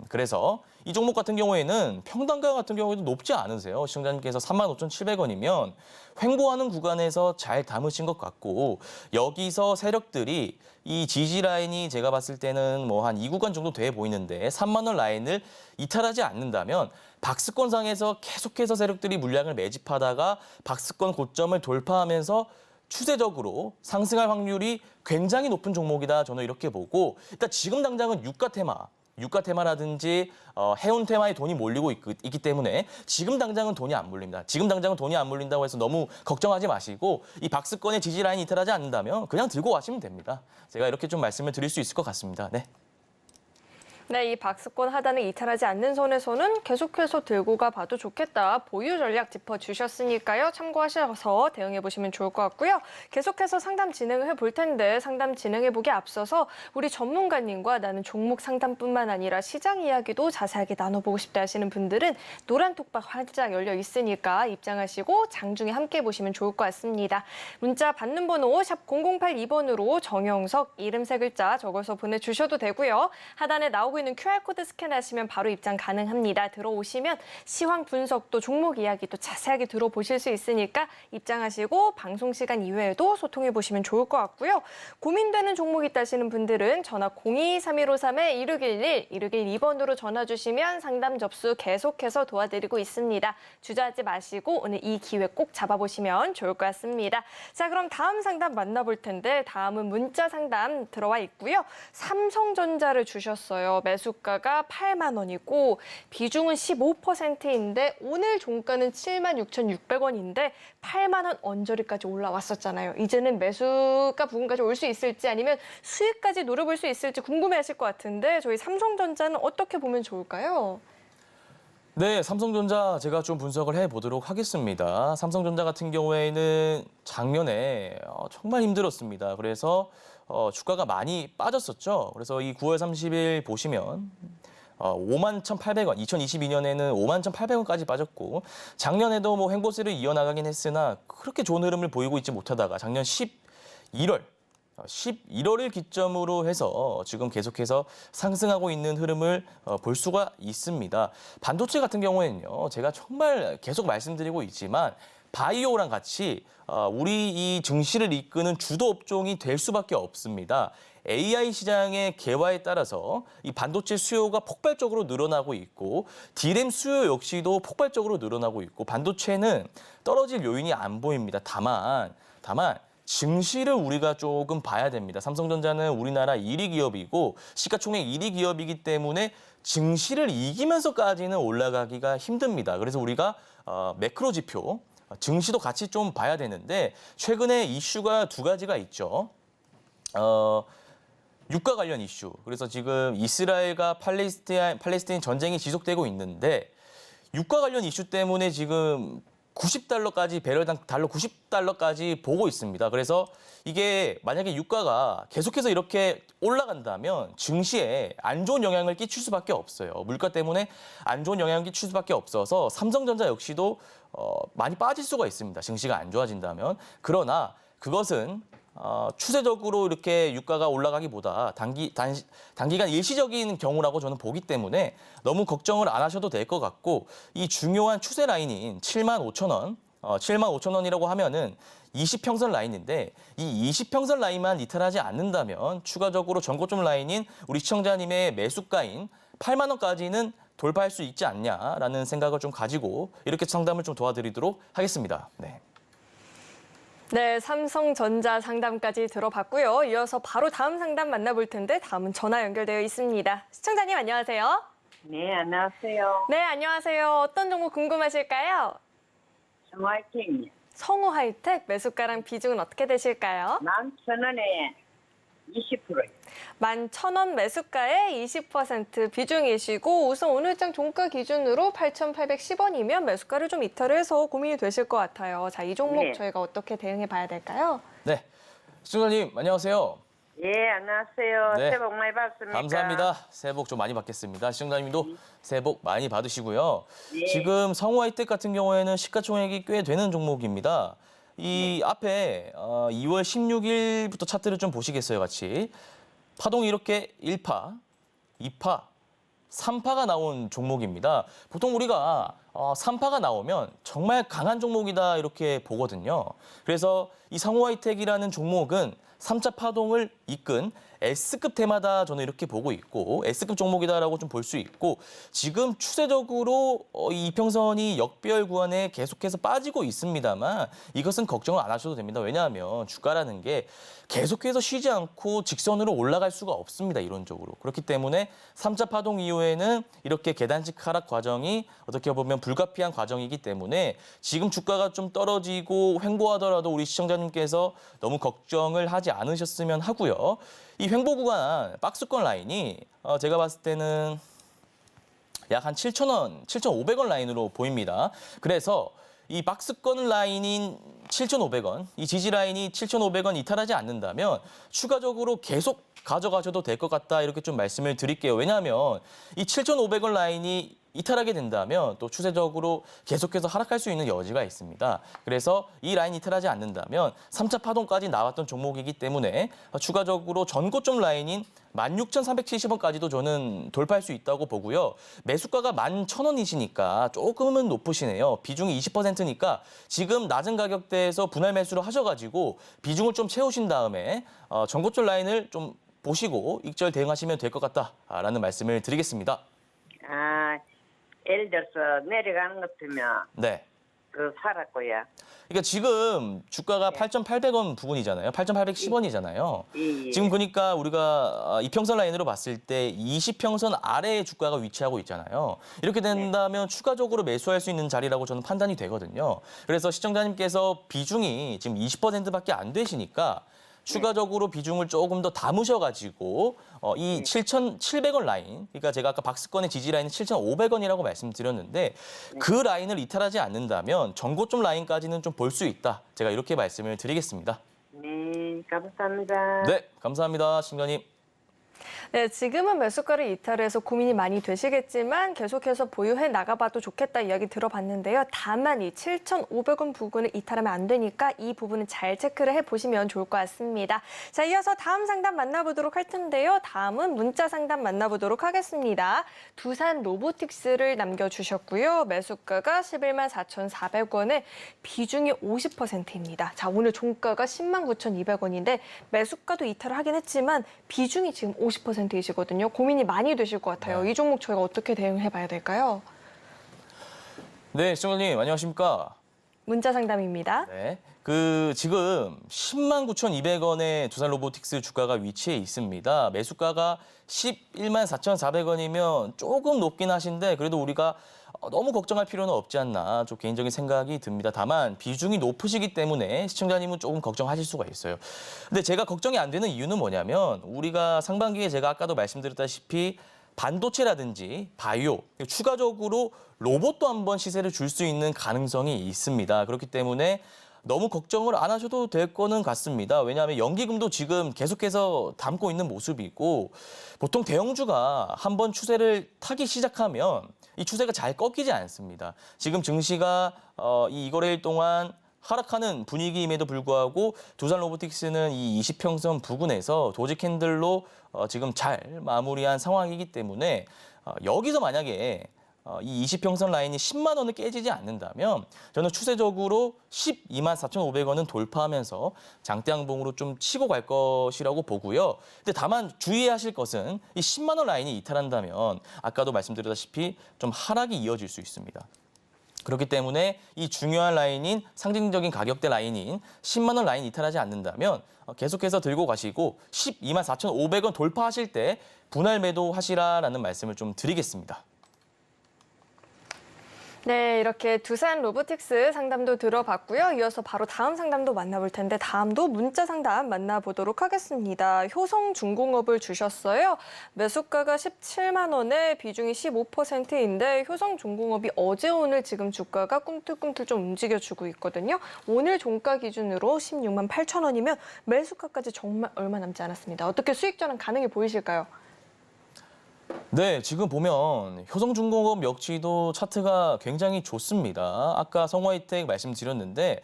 그래서 이 종목 같은 경우에는 평단가 같은 경우에도 높지 않으세요. 시청자님께서 35,700원이면 횡보하는 구간에서 잘 담으신 것 같고 여기서 세력들이 이 지지 라인이 제가 봤을 때는 뭐 한 2구간 정도 돼 보이는데 3만 원 라인을 이탈하지 않는다면 박스권상에서 계속해서 세력들이 물량을 매집하다가 박스권 고점을 돌파하면서 추세적으로 상승할 확률이 굉장히 높은 종목이다. 저는 이렇게 보고 일단 지금 당장은 유가 테마라든지 해운 테마에 돈이 몰리고 있기 때문에 지금 당장은 돈이 안 몰립니다. 지금 당장은 돈이 안 몰린다고 해서 너무 걱정하지 마시고 이 박스권의 지지 라인 이탈하지 않는다면 그냥 들고 가시면 됩니다. 제가 이렇게 좀 말씀을 드릴 수 있을 것 같습니다. 네. 네, 이 박스권 하단을 이탈하지 않는 선에서는 계속해서 들고 가봐도 좋겠다. 보유 전략 짚어주셨으니까요. 참고하셔서 대응해보시면 좋을 것 같고요. 계속해서 상담 진행을 해볼 텐데 상담 진행해보기 앞서서 우리 전문가님과 나는 종목 상담뿐만 아니라 시장 이야기도 자세하게 나눠보고 싶다 하시는 분들은 노란 톡방 활짝 열려 있으니까 입장하시고 장중에 함께 보시면 좋을 것 같습니다. 문자 받는 번호 샵 0082번으로 정영석 이름 3글자 적어서 보내주셔도 되고요. 하단에 나오고 있는 QR코드 스캔하시면 바로 입장 가능합니다. 들어오시면 시황 분석도 종목 이야기도 자세하게 들어보실 수 있으니까 입장하시고 방송 시간 이외에도 소통해보시면 좋을 것 같고요. 고민되는 종목 있다 하시는 분들은 전화 02-3153-1611, 1612번으로 전화 주시면 상담 접수 계속해서 도와드리고 있습니다. 주저하지 마시고 오늘 이 기회 꼭 잡아보시면 좋을 것 같습니다. 자, 그럼 다음 상담 만나볼 텐데 다음은 문자 상담 들어와 있고요. 삼성전자를 주셨어요. 매수가가 8만 원이고 비중은 15%인데 오늘 종가는 76,600원인데 8만 원 언저리까지 올라왔었잖아요. 이제는 매수가 부근까지 올 수 있을지 아니면 수익까지 노려볼 수 있을지 궁금해하실 것 같은데 저희 삼성전자는 어떻게 보면 좋을까요? 네, 삼성전자 제가 좀 분석을 해보도록 하겠습니다. 삼성전자 같은 경우에는 작년에 정말 힘들었습니다. 그래서 주가가 많이 빠졌었죠. 그래서 이 9월 30일 보시면 51,800원, 2022년에는 51,800원까지 빠졌고 작년에도 뭐 횡보세를 이어나가긴 했으나 그렇게 좋은 흐름을 보이고 있지 못하다가 작년 11월을 기점으로 해서 지금 계속해서 상승하고 있는 흐름을 볼 수가 있습니다. 반도체 같은 경우에는요, 제가 정말 계속 말씀드리고 있지만 바이오랑 같이 우리 이 증시를 이끄는 주도 업종이 될 수밖에 없습니다. AI 시장의 개화에 따라서 이 반도체 수요가 폭발적으로 늘어나고 있고 D램 수요 역시도 폭발적으로 늘어나고 있고 반도체는 떨어질 요인이 안 보입니다. 다만 증시를 우리가 조금 봐야 됩니다. 삼성전자는 우리나라 1위 기업이고 시가총액 1위 기업이기 때문에 증시를 이기면서까지는 올라가기가 힘듭니다. 그래서 우리가 매크로 지표, 증시도 같이 좀 봐야 되는데 최근에 이슈가 두 가지가 있죠. 유가 관련 이슈. 그래서 지금 이스라엘과 팔레스타인 전쟁이 지속되고 있는데 유가 관련 이슈 때문에 지금 90달러까지 배럴당 달러 90달러까지 보고 있습니다. 그래서 이게 만약에 유가가 계속해서 이렇게 올라간다면 증시에 안 좋은 영향을 끼칠 수밖에 없어요. 물가 때문에 안 좋은 영향을 끼칠 수밖에 없어서 삼성전자 역시도 많이 빠질 수가 있습니다. 증시가 안 좋아진다면. 그러나 그것은 추세적으로 이렇게 유가가 올라가기보다 단기간 일시적인 경우라고 저는 보기 때문에 너무 걱정을 안 하셔도 될 것 같고 이 중요한 추세 라인인 75,000원, 75,000원이라고 하면은 20평선 라인인데 이 20평선 라인만 이탈하지 않는다면 추가적으로 전고점 라인인 우리 시청자님의 매수가인 8만 원까지는 돌파할 수 있지 않냐라는 생각을 좀 가지고 이렇게 상담을 좀 도와드리도록 하겠습니다. 네. 네, 삼성전자 상담까지 들어봤고요. 이어서 바로 다음 상담 만나볼 텐데 다음은 전화 연결되어 있습니다. 시청자님 안녕하세요. 네, 안녕하세요. 네, 안녕하세요. 어떤 종목 궁금하실까요? 성화이팅 성우 하이텍 매수가랑 비중은 어떻게 되실까요? 11,000원에 20%요. 11,000원 매수가에 20% 비중이시고 우선 오늘장 종가 기준으로 8,810원이면 매수가를 좀 이탈해서 고민이 되실 것 같아요. 자, 이 종목 네. 저희가 어떻게 대응해 봐야 될까요? 네. 시청자님 안녕하세요. 예, 안녕하세요. 네. 새해 복 많이 받습니다. 감사합니다. 새해 복 좀 많이 받겠습니다. 시청자님도 새해 복 많이 받으시고요. 네. 지금 성우하이텍 같은 경우에는 시가총액이 꽤 되는 종목입니다. 이 앞에 2월 16일부터 차트를 좀 보시겠어요, 같이. 파동이 이렇게 1파, 2파, 3파가 나온 종목입니다. 보통 우리가 3파가 나오면 정말 강한 종목이다 이렇게 보거든요. 그래서 이 성우하이텍이라는 종목은 3차 파동을 이끈 S급 테마다 저는 이렇게 보고 있고 S급 종목이다라고 좀 볼 수 있고 지금 추세적으로 이 이평선이 역배열 구간에 계속해서 빠지고 있습니다만 이것은 걱정을 안 하셔도 됩니다. 왜냐하면 주가라는 게 계속해서 쉬지 않고 직선으로 올라갈 수가 없습니다. 이론적으로. 그렇기 때문에 3차 파동 이후에는 이렇게 계단식 하락 과정이 어떻게 보면 불가피한 과정이기 때문에 지금 주가가 좀 떨어지고 횡보하더라도 우리 시청자님께서 너무 걱정을 하지 않으셨으면 하고요. 보고요. 이 횡보 구간 박스권 라인이 제가 봤을 때는 약 한 7,000원, 7,500원 라인으로 보입니다. 그래서 이 박스권 라인인 7,500원, 이 지지 라인이 7,500원 이탈하지 않는다면 추가적으로 계속 가져가셔도 될 것 같다 이렇게 좀 말씀을 드릴게요. 왜냐하면 이 7,500원 라인이 이탈하게 된다면 또 추세적으로 계속해서 하락할 수 있는 여지가 있습니다. 그래서 이 라인 이탈하지 않는다면 3차 파동까지 나왔던 종목이기 때문에 추가적으로 전고점 라인인 16,370원까지도 저는 돌파할 수 있다고 보고요. 매수가가 11,000원이시니까 조금은 높으시네요. 비중이 20%니까 지금 낮은 가격대에서 분할 매수를 하셔가지고 비중을 좀 채우신 다음에 전고점 라인을 좀 보시고 익절 대응하시면 될 것 같다라는 말씀을 드리겠습니다. 아, 예를 들어서 내려가는 것 같으면 네. 살았고요. 그러니까 지금 주가가 8,800원 부근이잖아요. 8,810원이잖아요. 예. 지금 보니까 우리가 이평선 라인으로 봤을 때 20평선 아래에 주가가 위치하고 있잖아요. 이렇게 된다면 추가적으로 매수할 수 있는 자리라고 저는 판단이 되거든요. 그래서 시청자님께서 비중이 지금 20%밖에 안 되시니까 추가적으로 비중을 조금 더 담으셔가지고 이 7,700원 라인, 그러니까 제가 아까 박스권의 지지 라인은 7,500원이라고 말씀드렸는데 그 라인을 이탈하지 않는다면 전고점 라인까지는 좀 볼 수 있다. 제가 이렇게 말씀을 드리겠습니다. 네, 감사합니다. 네, 감사합니다, 신관님. 네, 지금은 매수가를 이탈해서 고민이 많이 되시겠지만 계속해서 보유해 나가봐도 좋겠다 이야기 들어봤는데요. 다만 이 7,500원 부근을 이탈하면 안 되니까 이 부분은 잘 체크를 해보시면 좋을 것 같습니다. 자, 이어서 다음 상담 만나보도록 할 텐데요. 다음은 문자 상담 만나보도록 하겠습니다. 두산 로보틱스를 남겨주셨고요. 매수가가 11만 4,400원에 비중이 50%입니다. 자, 오늘 종가가 10만 9,200원인데 매수가도 이탈을 하긴 했지만 비중이 지금 50%이시거든요. 고민이 많이 되실 것 같아요. 네. 이 종목 저희가 어떻게 대응해 봐야 될까요? 네, 시청자님 안녕하십니까? 문자 상담입니다. 네. 지금 10만 9,200원에 두산 로보틱스 주가가 위치해 있습니다. 매수가가 11만 4,400원이면 조금 높긴 하신데 그래도 우리가 너무 걱정할 필요는 없지 않나 좀 개인적인 생각이 듭니다. 다만 비중이 높으시기 때문에 시청자님은 조금 걱정하실 수가 있어요. 근데 제가 걱정이 안 되는 이유는 뭐냐면 우리가 상반기에 제가 아까도 말씀드렸다시피 반도체라든지 바이오, 추가적으로 로봇도 한번 시세를 줄 수 있는 가능성이 있습니다. 그렇기 때문에 너무 걱정을 안 하셔도 될 거는 같습니다. 왜냐하면 연기금도 지금 계속해서 담고 있는 모습이고 보통 대형주가 한번 추세를 타기 시작하면 이 추세가 잘 꺾이지 않습니다. 지금 증시가 이 거래일 동안 하락하는 분위기임에도 불구하고 두산 로보틱스는 이 20평선 부근에서 도지 캔들로 지금 잘 마무리한 상황이기 때문에 여기서 만약에 이 20평선 라인이 10만 원을 깨지지 않는다면 저는 추세적으로 12만 4,500원은 돌파하면서 장대양봉으로 좀 치고 갈 것이라고 보고요. 근데 다만 주의하실 것은 이 10만 원 라인이 이탈한다면 아까도 말씀드렸다시피 좀 하락이 이어질 수 있습니다. 그렇기 때문에 이 중요한 라인인 상징적인 가격대 라인인 10만 원 라인 이탈하지 않는다면 계속해서 들고 가시고 12만 4,500원 돌파하실 때 분할 매도하시라라는 말씀을 좀 드리겠습니다. 네, 이렇게 두산 로보틱스 상담도 들어봤고요. 이어서 바로 다음 상담도 만나볼 텐데 다음도 문자 상담 만나보도록 하겠습니다. 효성중공업을 주셨어요. 매수가가 17만 원에 비중이 15%인데 효성중공업이 어제 오늘 지금 주가가 꿈틀꿈틀 좀 움직여주고 있거든요. 오늘 종가 기준으로 16만 8천 원이면 매수가까지 정말 얼마 남지 않았습니다. 어떻게 수익 전환 가능해 보이실까요? 네, 지금 보면 효성중공업 역시도 차트가 굉장히 좋습니다. 아까 성화이텍 말씀드렸는데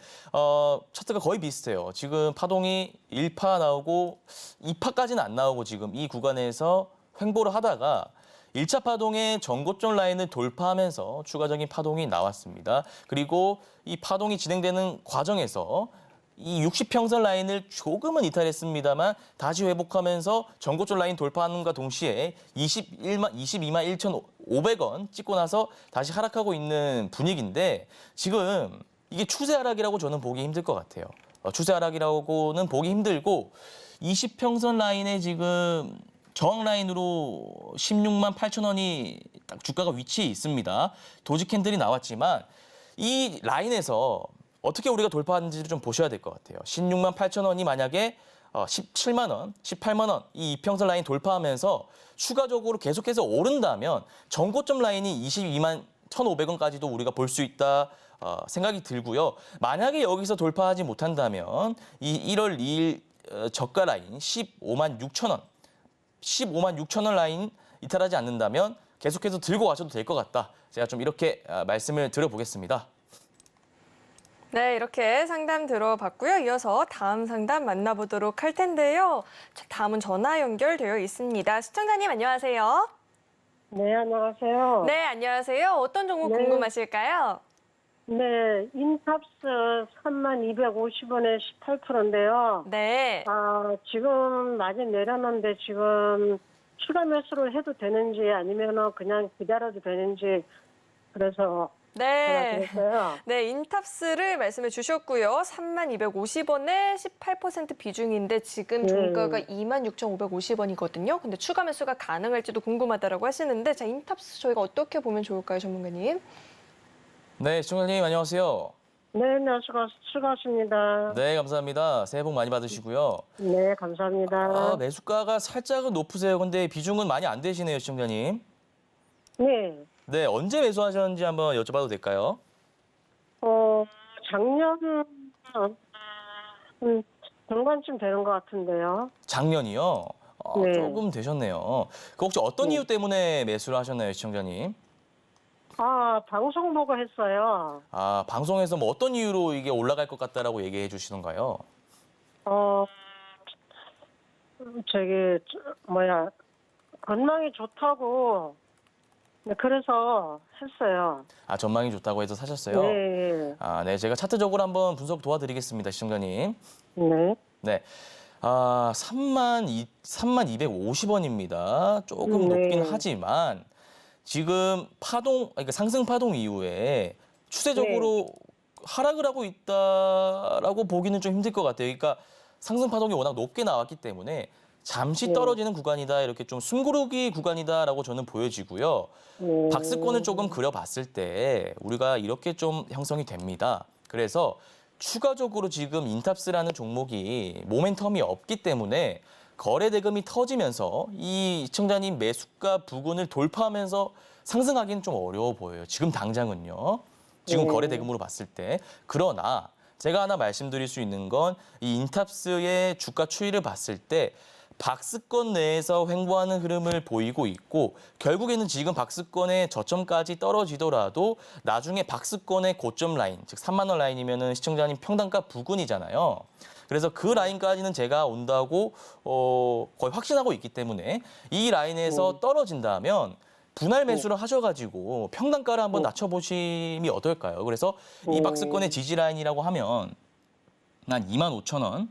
차트가 거의 비슷해요. 지금 파동이 1파 나오고 2파까지는 안 나오고 지금 이 구간에서 횡보를 하다가 1차 파동의 전고점 라인을 돌파하면서 추가적인 파동이 나왔습니다. 그리고 이 파동이 진행되는 과정에서 이 60평선 라인을 조금은 이탈했습니다만 다시 회복하면서 전고점 라인 돌파하는과 동시에 22만 1,500원 찍고 나서 다시 하락하고 있는 분위기인데 지금 이게 추세 하락이라고 저는 보기 힘들 것 같아요. 추세 하락이라고는 보기 힘들고 20평선 라인에 지금 저항 라인으로 16만 8천 원이 딱 주가가 위치해 있습니다. 도지 캔들이 나왔지만 이 라인에서 어떻게 우리가 돌파하는지를 좀 보셔야 될 것 같아요. 16만 8천 원이 만약에 17만 원, 18만 원 이 이평선 라인 돌파하면서 추가적으로 계속해서 오른다면 전고점 라인이 22만 1,500원까지도 우리가 볼 수 있다 생각이 들고요. 만약에 여기서 돌파하지 못한다면 이 1월 2일 저가 라인 15만 6천 원, 15만 6천 원 라인 이탈하지 않는다면 계속해서 들고 가셔도 될 것 같다. 제가 좀 이렇게 말씀을 드려보겠습니다. 네, 이렇게 상담 들어봤고요. 이어서 다음 상담 만나보도록 할 텐데요. 자, 다음은 전화 연결되어 있습니다. 시청자님 안녕하세요. 네, 안녕하세요. 네, 안녕하세요. 어떤 종목 네. 궁금하실까요? 네, 인탑스 3250원에 18%인데요. 네. 지금 많이 내려놨는데 지금 추가 매수를 해도 되는지 아니면 그냥 기다려도 되는지 그래서 네. 전화드렸어요. 네, 인탑스를 말씀해 주셨고요. 3250원에 18% 비중인데 지금 종가가 26,550원이거든요. 근데 추가 매수가 가능할지도 궁금하다라고 하시는데 자, 인탑스 저희가 어떻게 보면 좋을까요, 전문가님? 네, 시청자님 안녕하세요. 네, 수고하십니다. 네, 감사합니다. 새해 복 많이 받으시고요. 네, 감사합니다. 매수가가 살짝은 높으세요. 근데 비중은 많이 안 되시네요, 시청자님. 네, 네, 언제 매수하셨는지 한번 여쭤봐도 될까요? 작년 중간쯤 되는 것 같은데요. 작년이요? 네. 조금 되셨네요. 그 혹시 어떤 이유 때문에 매수를 하셨나요, 시청자님? 방송 보고 했어요. 방송에서 뭐 어떤 이유로 이게 올라갈 것 같다라고 얘기해 주시던가요? 건망이 좋다고, 네, 그래서 했어요. 전망이 좋다고 해서 사셨어요? 네. 네, 제가 차트적으로 한번 분석 도와드리겠습니다, 시청자님. 네. 네. 3250원입니다. 조금 네. 높긴 하지만 지금 그러니까 상승 파동 이후에 추세적으로 하락을 하고 있다라고 보기는 좀 힘들 것 같아요. 그러니까 상승 파동이 워낙 높게 나왔기 때문에 잠시 떨어지는 구간이다, 이렇게 좀 숨고르기 구간이다라고 저는 보여지고요. 박스권을 조금 그려봤을 때 우리가 이렇게 좀 형성이 됩니다. 그래서 추가적으로 지금 인탑스라는 종목이 모멘텀이 없기 때문에 거래 대금이 터지면서 이 시청자님 매수가 부근을 돌파하면서 상승하기는 좀 어려워 보여요. 지금 당장은요. 지금 거래 대금으로 봤을 때. 그러나 제가 하나 말씀드릴 수 있는 건 이 인탑스의 주가 추이를 봤을 때 박스권 내에서 횡보하는 흐름을 보이고 있고 결국에는 지금 박스권의 저점까지 떨어지더라도 나중에 박스권의 고점 라인, 즉 3만 원 라인이면은 시청자님 평단가 부근이잖아요. 그래서 그 라인까지는 제가 온다고 거의 확신하고 있기 때문에 이 라인에서 떨어진다면 분할 매수를 하셔가지고 평단가를 한번 낮춰보심이 어떨까요? 그래서 이 박스권의 지지 라인이라고 하면 한 25,000원,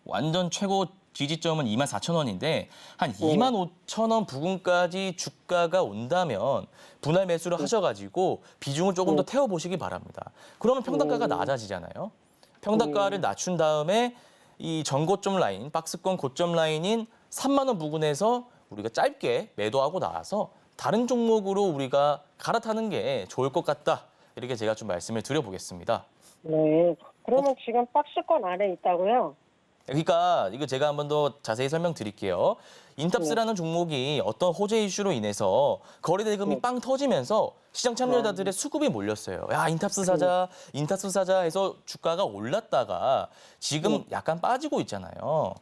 완전 최고 지지점은 24,000원인데 한 25,000원 부근까지 주가가 온다면 분할 매수를 하셔가지고 비중을 조금 더 태워보시기 바랍니다. 그러면 평단가가 낮아지잖아요. 평단가를 낮춘 다음에 이 전고점 라인, 박스권 고점 라인인 3만 원 부근에서 우리가 짧게 매도하고 나와서 다른 종목으로 우리가 갈아타는 게 좋을 것 같다. 이렇게 제가 좀 말씀을 드려보겠습니다. 네. 그러면 지금 박스권 안에 있다고요? 그러니까 이거 제가 한번 더 자세히 설명드릴게요. 인탑스라는 종목이 어떤 호재 이슈로 인해서 거래 대금이 빵 터지면서 시장 참여자들의 수급이 몰렸어요. 야, 인탑스 사자, 인탑스 사자 해서 주가가 올랐다가 지금 약간 빠지고 있잖아요.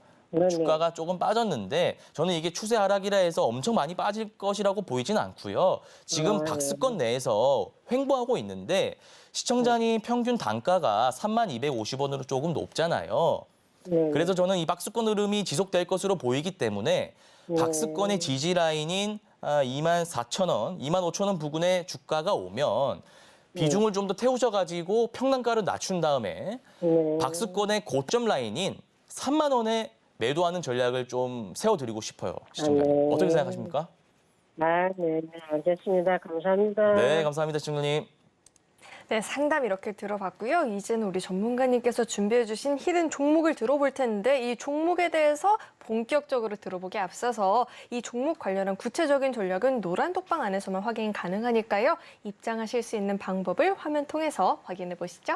주가가 조금 빠졌는데 저는 이게 추세 하락이라 해서 엄청 많이 빠질 것이라고 보이진 않고요. 지금 박스권 내에서 횡보하고 있는데 시청자님 평균 단가가 3250원으로 조금 높잖아요. 그래서 저는 이 박스권 흐름이 지속될 것으로 보이기 때문에 박스권의 지지 라인인 24,000원, 25,000원 부근에 주가가 오면 비중을 좀 더 태우셔가지고 평단가를 낮춘 다음에 박스권의 고점 라인인 3만 원에 매도하는 전략을 좀 세워드리고 싶어요. 시청자님. 어떻게 생각하십니까? 네, 알겠습니다. 감사합니다. 네, 감사합니다, 시청자님. 네, 상담 이렇게 들어봤고요. 이제는 우리 전문가님께서 준비해 주신 히든 종목을 들어볼 텐데 이 종목에 대해서 본격적으로 들어보기 앞서서 이 종목 관련한 구체적인 전략은 노란 톡방 안에서만 확인 가능하니까요. 입장하실 수 있는 방법을 화면 통해서 확인해 보시죠.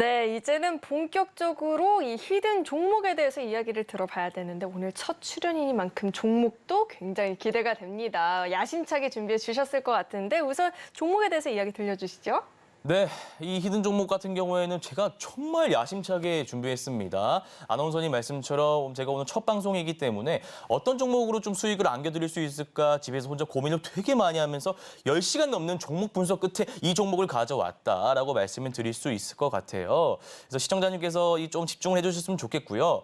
네, 이제는 본격적으로 이 히든 종목에 대해서 이야기를 들어봐야 되는데 오늘 첫 출연이니만큼 종목도 굉장히 기대가 됩니다. 야심차게 준비해 주셨을 것 같은데 우선 종목에 대해서 이야기 들려주시죠. 네, 이 히든 종목 같은 경우에는 제가 정말 야심차게 준비했습니다. 아나운서님 말씀처럼 제가 오늘 첫 방송이기 때문에 어떤 종목으로 좀 수익을 안겨드릴 수 있을까 집에서 혼자 고민을 되게 많이 하면서 10시간 넘는 종목 분석 끝에 이 종목을 가져왔다라고 말씀을 드릴 수 있을 것 같아요. 그래서 시청자님께서 좀 집중을 해주셨으면 좋겠고요.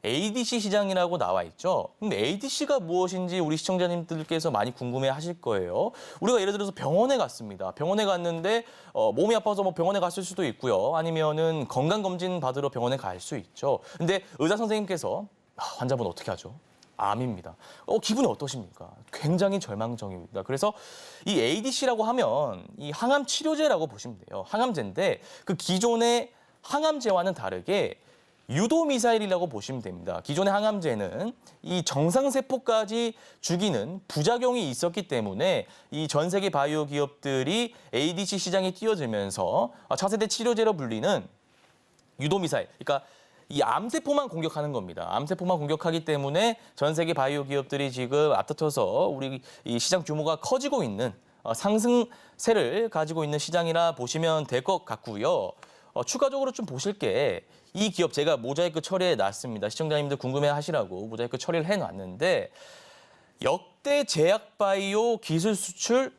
ADC 시장이라고 나와 있죠. 근데 ADC가 무엇인지 우리 시청자님들께서 많이 궁금해 하실 거예요. 우리가 예를 들어서 병원에 갔습니다. 병원에 갔는데 몸이 아파서 뭐 병원에 갔을 수도 있고요. 아니면은 건강검진 받으러 병원에 갈 수 있죠. 근데 의사 선생님께서 환자분 어떻게 하죠? 암입니다. 기분이 어떠십니까? 굉장히 절망적입니다. 그래서 이 ADC라고 하면 이 항암 치료제라고 보시면 돼요. 항암제인데 그 기존의 항암제와는 다르게 유도미사일이라고 보시면 됩니다. 기존의 항암제는 이 정상세포까지 죽이는 부작용이 있었기 때문에 이 전 세계 바이오 기업들이 ADC 시장에 뛰어들면서 차세대 치료제로 불리는 유도미사일, 그러니까 이 암세포만 공격하는 겁니다. 암세포만 공격하기 때문에 전 세계 바이오 기업들이 지금 앞다퉈서 우리 이 시장 규모가 커지고 있는 상승세를 가지고 있는 시장이라 보시면 될 것 같고요. 추가적으로 좀 보실 게 이 기업 제가 모자이크 처리해 놨습니다. 시청자님들 궁금해하시라고 모자이크 처리를 해놨는데 역대 제약바이오 기술 수출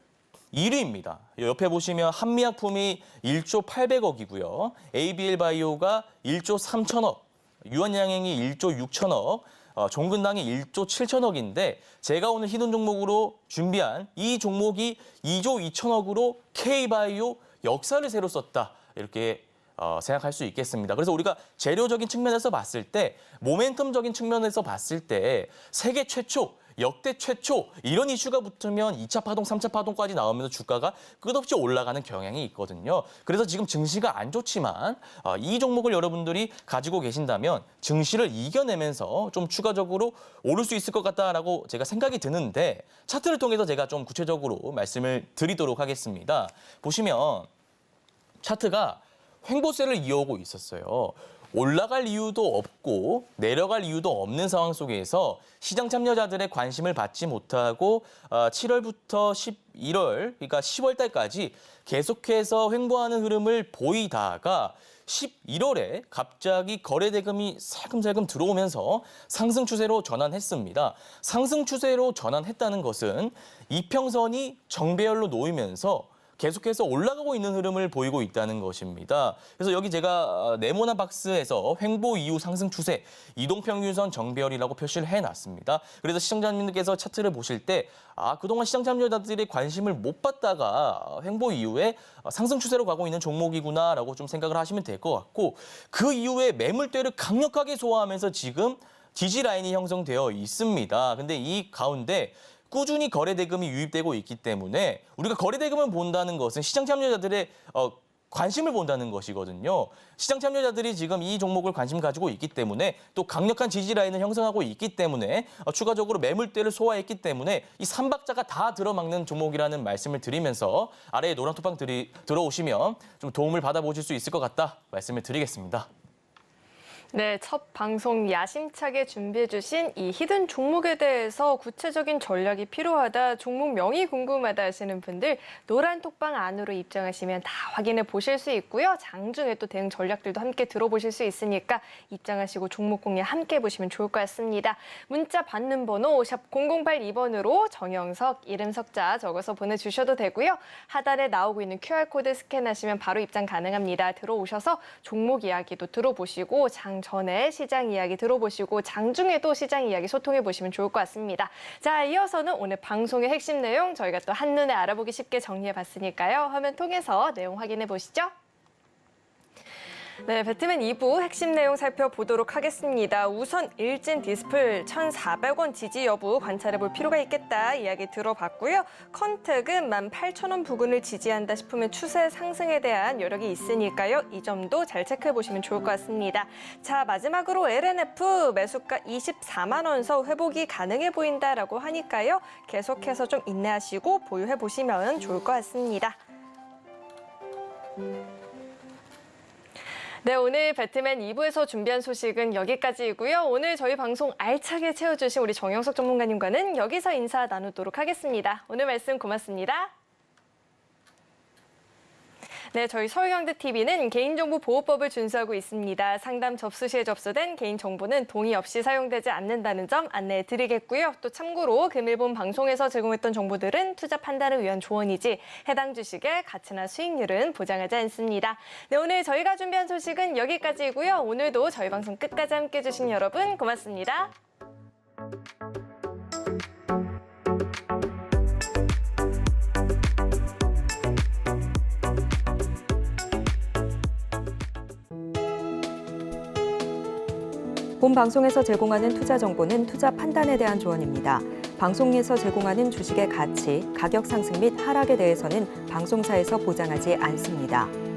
1위입니다. 옆에 보시면 한미약품이 1조 800억이고요. ABL바이오가 1조 3천억, 유한양행이 1조 6천억, 종근당이 1조 7천억인데 제가 오늘 히든 종목으로 준비한 이 종목이 2조 2천억으로 K바이오 역사를 새로 썼다. 이렇게 생각할 수 있겠습니다. 그래서 우리가 재료적인 측면에서 봤을 때, 모멘텀적인 측면에서 봤을 때 세계 최초, 역대 최초 이런 이슈가 붙으면 2차 파동, 3차 파동까지 나오면서 주가가 끝없이 올라가는 경향이 있거든요. 그래서 지금 증시가 안 좋지만 이 종목을 여러분들이 가지고 계신다면 증시를 이겨내면서 좀 추가적으로 오를 수 있을 것 같다라고 제가 생각이 드는데 차트를 통해서 제가 좀 구체적으로 말씀을 드리도록 하겠습니다. 보시면 차트가 횡보세를 이어오고 있었어요. 올라갈 이유도 없고 내려갈 이유도 없는 상황 속에서 시장 참여자들의 관심을 받지 못하고 7월부터 11월, 그러니까 10월 달까지 계속해서 횡보하는 흐름을 보이다가 11월에 갑자기 거래 대금이 살금살금 들어오면서 상승 추세로 전환했습니다. 상승 추세로 전환했다는 것은 이평선이 정배열로 놓이면서 계속해서 올라가고 있는 흐름을 보이고 있다는 것입니다. 그래서 여기 제가 네모난 박스에서 횡보 이후 상승 추세, 이동평균선 정배열이라고 표시를 해놨습니다. 그래서 시청자님들께서 차트를 보실 때 그동안 시장 참여자들의 관심을 못 받다가 횡보 이후에 상승 추세로 가고 있는 종목이구나라고 좀 생각을 하시면 될 것 같고 그 이후에 매물대를 강력하게 소화하면서 지금 지지 라인이 형성되어 있습니다. 근데 이 가운데 꾸준히 거래 대금이 유입되고 있기 때문에 우리가 거래 대금을 본다는 것은 시장 참여자들의 관심을 본다는 것이거든요. 시장 참여자들이 지금 이 종목을 관심 가지고 있기 때문에 또 강력한 지지 라인을 형성하고 있기 때문에 추가적으로 매물대를 소화했기 때문에 이 3박자가 다 들어막는 종목이라는 말씀을 드리면서 아래에 노란 토방 들어오시면 좀 도움을 받아보실 수 있을 것 같다 말씀을 드리겠습니다. 네, 첫 방송 야심차게 준비해주신 이 히든 종목에 대해서 구체적인 전략이 필요하다, 종목 명이 궁금하다 하시는 분들 노란 톡방 안으로 입장하시면 다 확인해 보실 수 있고요. 장중에 또 대응 전략들도 함께 들어보실 수 있으니까 입장하시고 종목 공략 함께 보시면 좋을 것 같습니다. 문자 받는 번호 샵 0082번으로 정영석, 이름 석자 적어서 보내주셔도 되고요. 하단에 나오고 있는 QR코드 스캔하시면 바로 입장 가능합니다. 들어오셔서 종목 이야기도 들어보시고 장 전에 시장 이야기 들어보시고 장중에도 시장 이야기 소통해 보시면 좋을 것 같습니다. 자, 이어서는 오늘 방송의 핵심 내용 저희가 또 한눈에 알아보기 쉽게 정리해 봤으니까요. 화면 통해서 내용 확인해 보시죠. 네, 배트맨 2부 핵심 내용 살펴보도록 하겠습니다. 우선 일진 디스플 1,400원 지지 여부 관찰해볼 필요가 있겠다 이야기 들어봤고요. 컨택은 18,000원 부근을 지지한다 싶으면 추세 상승에 대한 여력이 있으니까요. 이 점도 잘 체크해보시면 좋을 것 같습니다. 자, 마지막으로 LNF 매수가 24만 원 선 회복이 가능해 보인다라고 하니까요. 계속해서 좀 인내하시고 보유해보시면 좋을 것 같습니다. 네, 오늘 배트맨 2부에서 준비한 소식은 여기까지이고요. 오늘 저희 방송 알차게 채워주신 우리 정영석 전문가님과는 여기서 인사 나누도록 하겠습니다. 오늘 말씀 고맙습니다. 네, 저희 서울경제TV는 개인정보보호법을 준수하고 있습니다. 상담 접수 시에 접수된 개인정보는 동의 없이 사용되지 않는다는 점 안내해 드리겠고요. 또 참고로 금일본 방송에서 제공했던 정보들은 투자 판단을 위한 조언이지 해당 주식의 가치나 수익률은 보장하지 않습니다. 네, 오늘 저희가 준비한 소식은 여기까지이고요. 오늘도 저희 방송 끝까지 함께해 주신 여러분 고맙습니다. 본 방송에서 제공하는 투자 정보는 투자 판단에 대한 조언입니다. 방송에서 제공하는 주식의 가치, 가격 상승 및 하락에 대해서는 방송사에서 보장하지 않습니다.